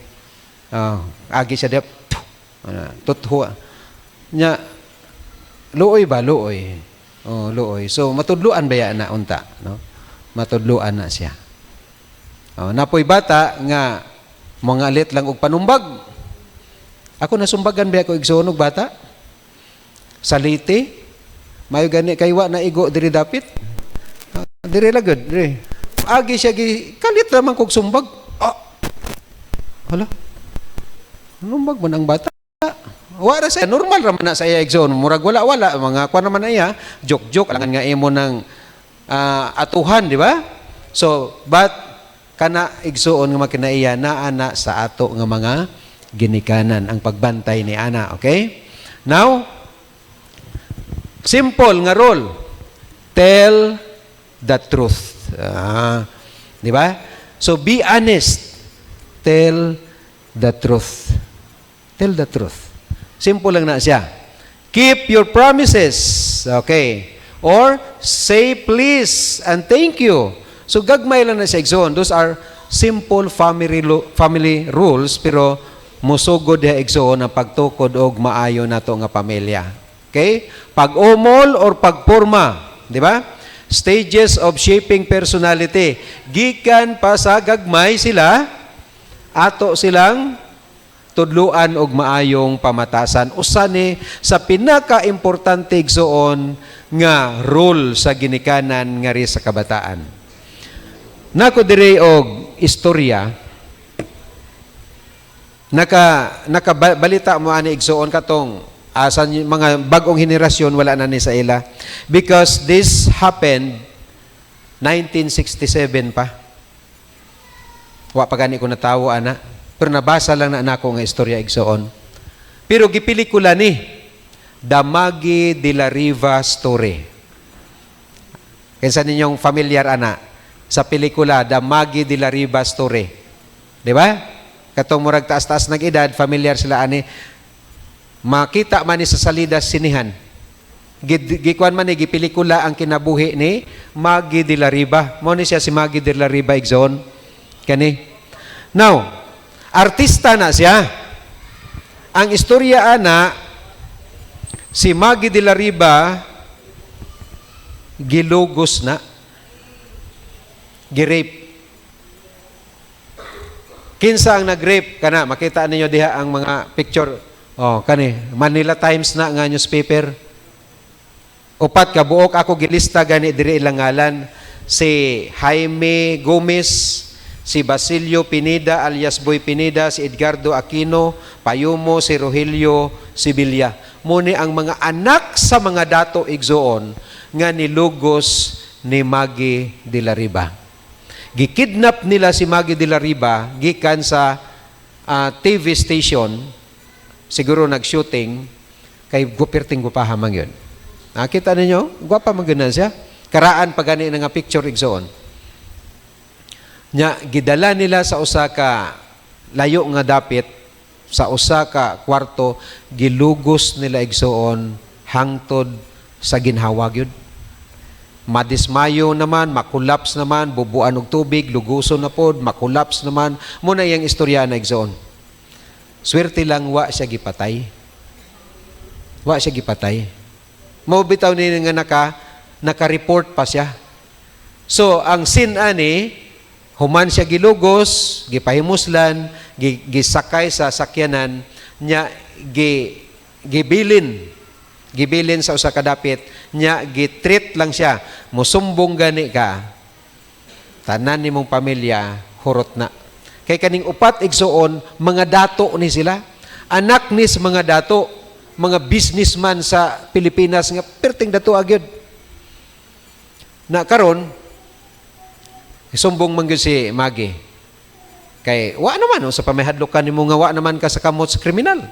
Speaker 4: Agi siya dep. Tutho. Nya luoy ba luoy? Luoy. So matudluan ba na unta, no? Matudluan na siya. Napoy bata nga mga alit lang og panumbag. Ako nasumbagan ba ako igsunog bata? Saliti. Mayo gani kay wa na igo diri dapit. Diri lagod, diri. Agi siya kalit naman kog sumbag. Hala. Numbag man ang bata. Wala sa normal raman na sa iya igsoon. Murag wala mga kuan naman na iya, joke lang nga imo ng atuhan, di ba? So, but kana igsoon nga makinaiya na ana sa ato nga mga ginikanan ang pagbantay ni ana, okay? Now, simple nga rule. Tell the truth. Di ba? So, be honest. Tell the truth. Tell the truth. Simple lang na siya. Keep your promises. Okay. Or say please and thank you. So gagmay lang na siya igsoon. Those are simple family rules pero musugod ya igsoon ang pagtukod og maayo nato nga pamilya. Okay? Pag-umol or pagporma, di ba? Stages of shaping personality. Gikan pa sa gagmay sila ato silang tudluan og maayong pamatasan. Usa ni sa pinaka-importante igsoon nga role sa ginikanan nga ri sa kabataan. Nako dire og istorya. Nakabalita mo ani igsoon katong sa mga bagong henerasyon wala na ni sa ila because this happened 1967 pa. Wa pa gani ko natawo ana. Pero nabasa lang na nako nga istorya igsoon. Pero gipelikula ni The Maggie de la Riva Story. Kinsa ninyong familiar ana sa pelikula The Maggie de la Riva Story. Di ba? Katong murag taas-taas nag edad, familiar sila ani. Makita man ni sa salida sinihan. Gikuan man ni gipelikula ang kinabuhi ni Maggie de la Riva. Mo ni siya si Maggie de la Riva igsoon. Kani. Now, artista na siya. Ang istorya ana, si Maggie de la Riva, gilugos na. Girape. Kinsa ang nag-rape? Kana, makita ninyo diha ang mga picture. Kani, Manila Times na nga newspaper. Upat ka buok ako gilista gani diri ilang ngalan. Si Jaime Gomez, si Basilio Pineda alias Boy Pineda, si Edgardo Aquino, Payumo, si Rogelio Sibilia. Muni ang mga anak sa mga dato igsoon nga nilugos ni Maggie de la Riva. Gikidnap nila si Maggie de la Riva gikan sa TV station. Siguro nag-shooting kay guperting gupahamang yun. Nakita ninyo? Gwapa maganan siya. Karaan pa gani nga picture igsoon. Nya gidala nila sa usa ka layo nga dapit sa usa ka kwarto gilugos nila igsuon hangtod sa ginhawa gyud. Madismayo naman, makulaps naman, bubuan og tubig, luguson na pod, makulaps naman. Muna iyang istorya na igsuon. Swerte lang wa siya gipatay. Wa siya gipatay. Mao bitaw ni nga naka-report pa siya. So ang sin ani human siya gilugos, gipahimuslan, gisakay sa sakyanan nya gibilin sa usa ka dapit nya gitreat lang siya, musumbong gani ka, tanan nimong pamilya hurot na. Kay kaning upat igsuon mga dato ni sila, anak ni sa mga dato, mga businessman sa Pilipinas nga perting dato agyod. Na karon isumbong man gyud si Magi. Kay wa naman sa pamihadlokan nimo nga wa naman ka sa kamot sa kriminal.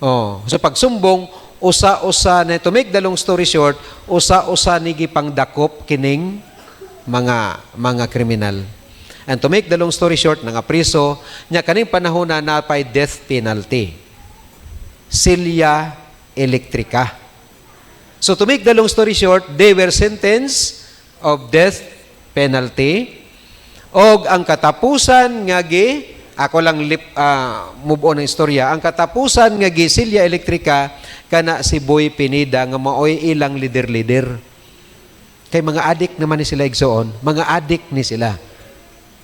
Speaker 4: Oh, so pagsumbong usa-usa na to make the long story short, usa-usa ni gipangdakop kining mga kriminal. And to make the long story short, nga priso nya kaning panahon na napay death penalty. Silya Electrica. So to make the long story short, they were sentenced of death penalty. Og ang katapusan nga ako lang move on ang istorya. Ang katapusan nga Silya Electrica kana si Boy Pineda nga maoy ilang leader. Kay mga adik naman ni sila igsoon, mga adik ni sila.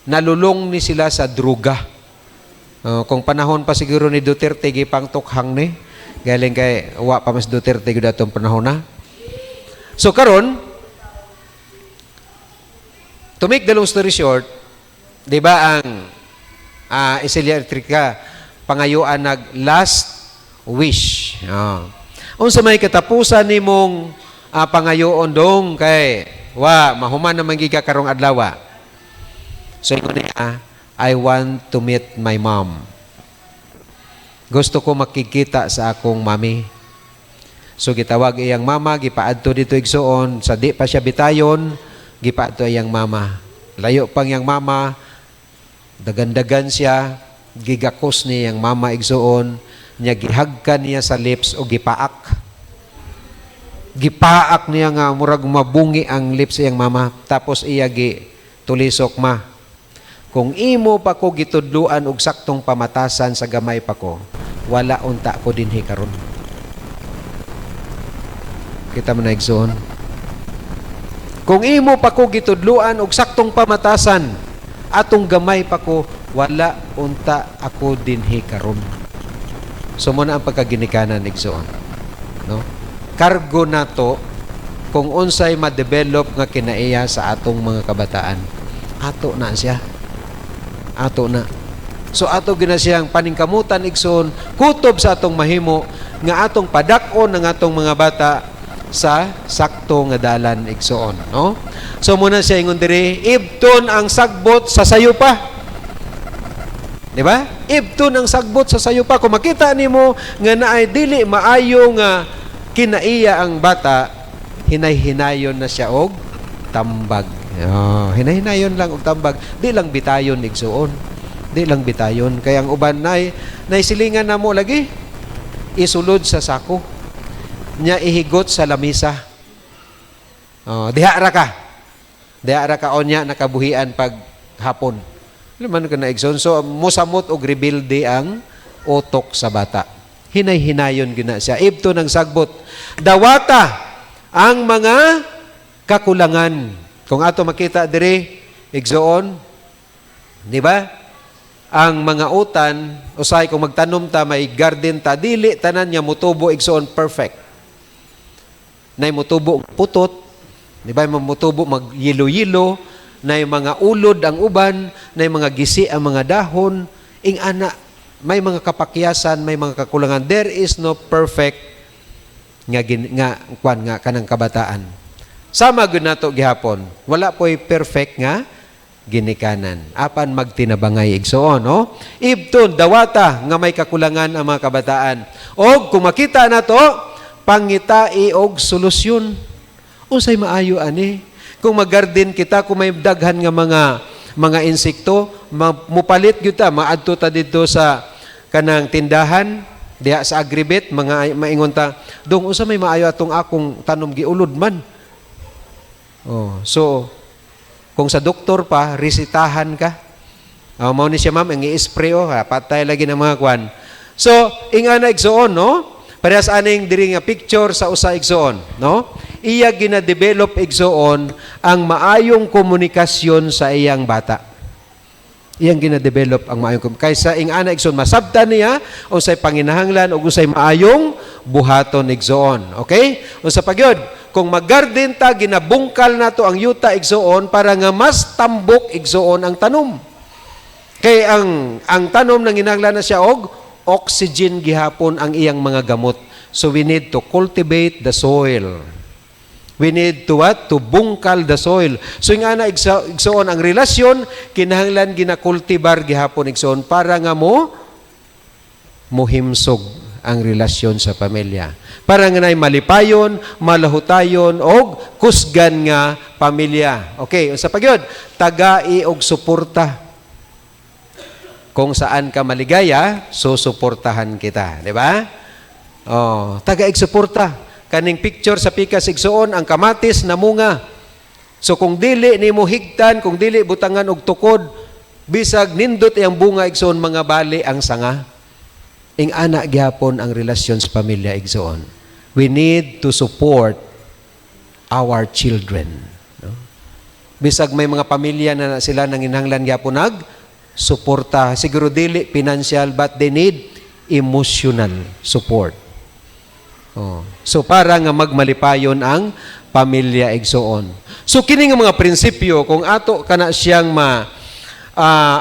Speaker 4: Nalulong ni sila sa druga. Kung panahon pa siguro ni Duterte gipang tukhang ni, galing kay wa pa mas Duterte gud atong panahon na. So karon, to make the long story short, di ba ang Silya Electrica pangayuan nag last wish. Unsa may katapusan nimong pangayoon dong kay mahuman naman giga karong adlaw. So ingon niya, I want to meet my mom. Gusto ko makikita sa akong mami. So gitawag iyang mama, gipaadto dito igsuon, sa di pa siya bitayon, gipaadto iyang mama. Layo pang iyang mama, dagan-dagan siya, gigakos niya iyang mama igsuon, niya gihagkan niya sa lips o gipaak. Gipaak niya nga murag mabungi ang lips iyang mama, tapos iya tulisok ma. Kung imo pa ko gitudluan og saktong pamatasan sa gamay pa ko, wala unta ko dinhi karon. Kita mo na igsoon. Kung imo pa ko gitudluan og saktong pamatasan, atong gamay pa ko, wala unta ako dinhi karon. So mo na ang pagkaginikanan igsoon. No? Kargo nato kung unsay ma-develop nga kinaiya sa atong mga kabataan. Ato na siya. Ato na. So ato gina siyang paningkamutan igsoon, kutob sa atong mahimo nga atong padak-on ng atong mga bata sa sakto nga dalan igsoon, no? So muna siya ingon diri, ibton ang sagbot sa sayo pa. Di ba? Ibton ang sagbot sa sayo pa. Kung makita nimo nga naay dili maayo nga kinaiya ang bata, hinay-hinayon na siya og tambag. Hinay-hinayon lang og tambag, di lang bitayon igsuon. Di lang bitayon. Kaya ang uban naisilingan na mo lagi, isulod sa sako. Nya ihigot sa lamisa. Diha ra ka onya nakabuhian pag hapon. Laman ka na igsoon. So musamot og rebuilde ang utok sa bata. Hinay-hinayon gina siya. Ibto ng sagbot. Dawata ang mga kakulangan. Kung ato makita diri igsoon, di ba? Ang mga utan, usay kung magtanom ta may garden ta, dili tanan niya mutubo igsoon perfect. Nay mutubo putot, di ba? Mutubo mag-yilo-yilo, nay mga ulod ang uban, nay mga gisi ang mga dahon, ing ana may mga kapakyasan, may mga kakulangan. There is no perfect nga kanang kabataan. Sama gud nato gihapon. Wala po'y perfect nga ginikanan. Apan magtinabangay igsoon, no? Ibton dawata nga may kakulangan ang mga kabataan. Og kung makita nato, pangitai og solusyon. Unsay maayo ani? Kung maggarden kita, kung may daghan nga mga insekto, mupalit gyud ta, maadto ta dito sa kanang tindahan, diha sa agribit, mga maingon ta, dong usa may maayo atong akong tanom giulod man. Oh, so kung sa doktor pa, resitahan ka. Mao ni siya ma'am, ang i-spray patay lagi ng mga kwan. So, ingana igsoon, no? Parehas aning diri nga picture sa usa igsoon, no? Iya gina-develop igsoon ang maayong komunikasyon sa iyang bata. Iyang gina-develop ang maayong komunikasyon. Kaysa ingana igsoon, masabtan niya unsay panginahanglan o unsay maayong buhaton igsoon. Okay? Unsa pagyod? Kung mag-garden ta, ginabungkal nato ang yuta igsoon para nga mas tambok igsoon ang tanom. Kay ang tanom nang ginahanglan na siya og oxygen gihapon ang iyang mga gamot. So we need to cultivate the soil. We need to what? To bungkal the soil. So nga na igsoon ang relasyon kinahanglan ginakultibar gihapon igsoon para nga mohimsog ang relasyon sa pamilya. Para nga nay malipayon, malahutayon og kusgan nga pamilya. Okay, unsa pa gyud? Tagai og suporta. Kung saan ka maligaya, susuportahan kita. Di ba? Oh, taga-ig suporta. Kaning picture sa pikas igsoon, ang kamatis na munga. So kung dili ni mo higtan, kung dili butangan og tukod, bisag nindot iyang bunga igsoon, mga bali ang sanga. Ing anak gyapon ang relasyon sa pamilya igsoon. We need to support our children. No? Bisag may mga pamilya na sila nang inhanglan gyapon suporta, siguro dili financial, but they need emotional support. Oh. So para nga magmalipayon ang pamilya igsoon. So kini nga mga prinsipyo kung ato kana siyang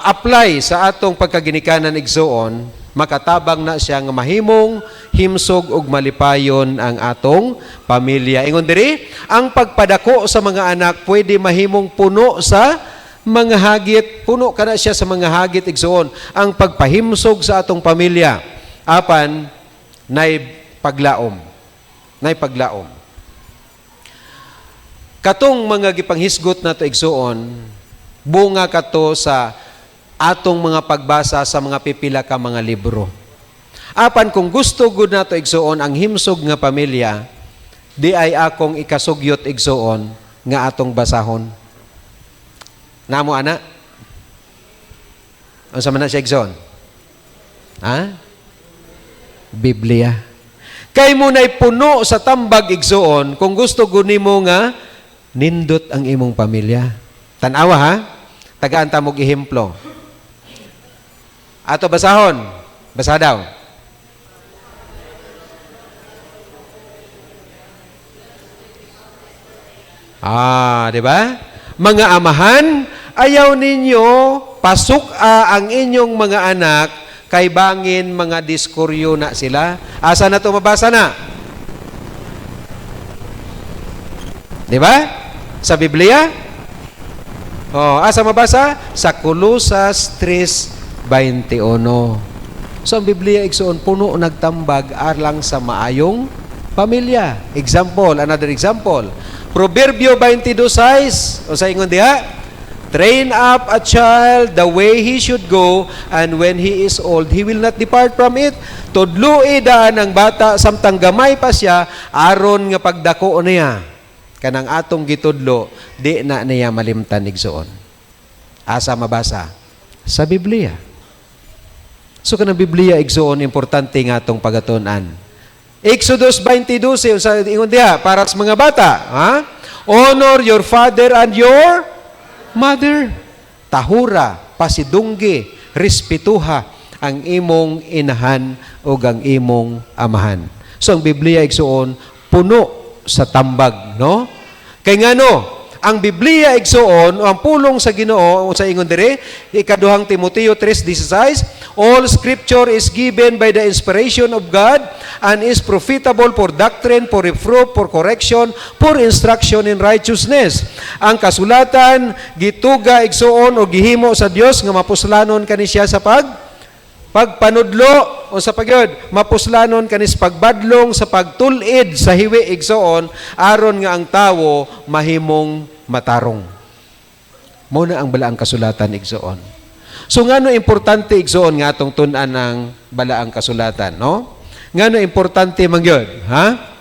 Speaker 4: apply sa atong pagkaginikanan igsoon, makatabang na siya nga mahimong himsog ug malipayon ang atong pamilya. Ingon diri, ang pagpadako sa mga anak pwede mahimong puno sa mga hagit, puno kana siya sa mga hagit igsoon. Ang pagpahimsog sa atong pamilya, apan nay paglaom. Nay paglaom. Katong mga gipanghisgot nato igsoon, bunga kato sa atong mga pagbasa sa mga pipila ka mga libro. Apan kung gusto gud nato igsoon ang himsog nga pamilya, di ay akong ikasugyot igsoon nga atong basahon. Namo ana? Unsa man na siya igsoon? Biblia. Kay mo nay puno sa tambag igsoon kung gusto gud nimo nga nindot ang imong pamilya. Tan-awa ha? Tagaan ta mog ehemplo. Ato basahon. Basa daw. Di ba? Mga amahan, ayaw ninyo pasok ang inyong mga anak kay bangin mga diskuryo na sila. Asa na to mabasa na? Di ba? Sa Biblia? Asa mabasa? Sa Colosas 3:21. So ang Biblia igsoon puno nagtambag arlang sa maayong pamilya. Example, another example. Proverbio 22:6. O sa ingon diha, train up a child the way he should go, and when he is old, he will not depart from it. Tudloi daan ang bata samtang gamay pa siya, aron nga pagdako niya. Kanang atong gitudlo, di na niya malimtan igsoon. Asa mabasa? Sa Biblia. So kanang Biblia igsoon importante nga atong pagatunan. Exodus 22, sa ingon diha para sa mga bata, honor your father and your mother. Tahura, pasidunggi, respetuha ang imong inahan o ang imong amahan. So ang Biblia igsoon puno sa tambag, no? Kay ngano, ang Biblia igsoon ang pulong sa Ginoo sa ingon dire, ikaduhang Timoteo 3:16, all scripture is given by the inspiration of God and is profitable for doctrine, for reproof, for correction, for instruction in righteousness. Ang kasulatan gituga igsoon o gihimo sa Dios nga mapuslanon kani siya sa pagpanudlo o sa pagyod, mapuslanon kanis pagbadlong sa pagtulid sa hiwi igsoon aron nga ang tawo mahimong matarong. Mao na ang balaang kasulatan igsoon. So ngano importante igsoon nga atong tun-an ng balaang kasulatan, no? Ngano importante man gyud, ha?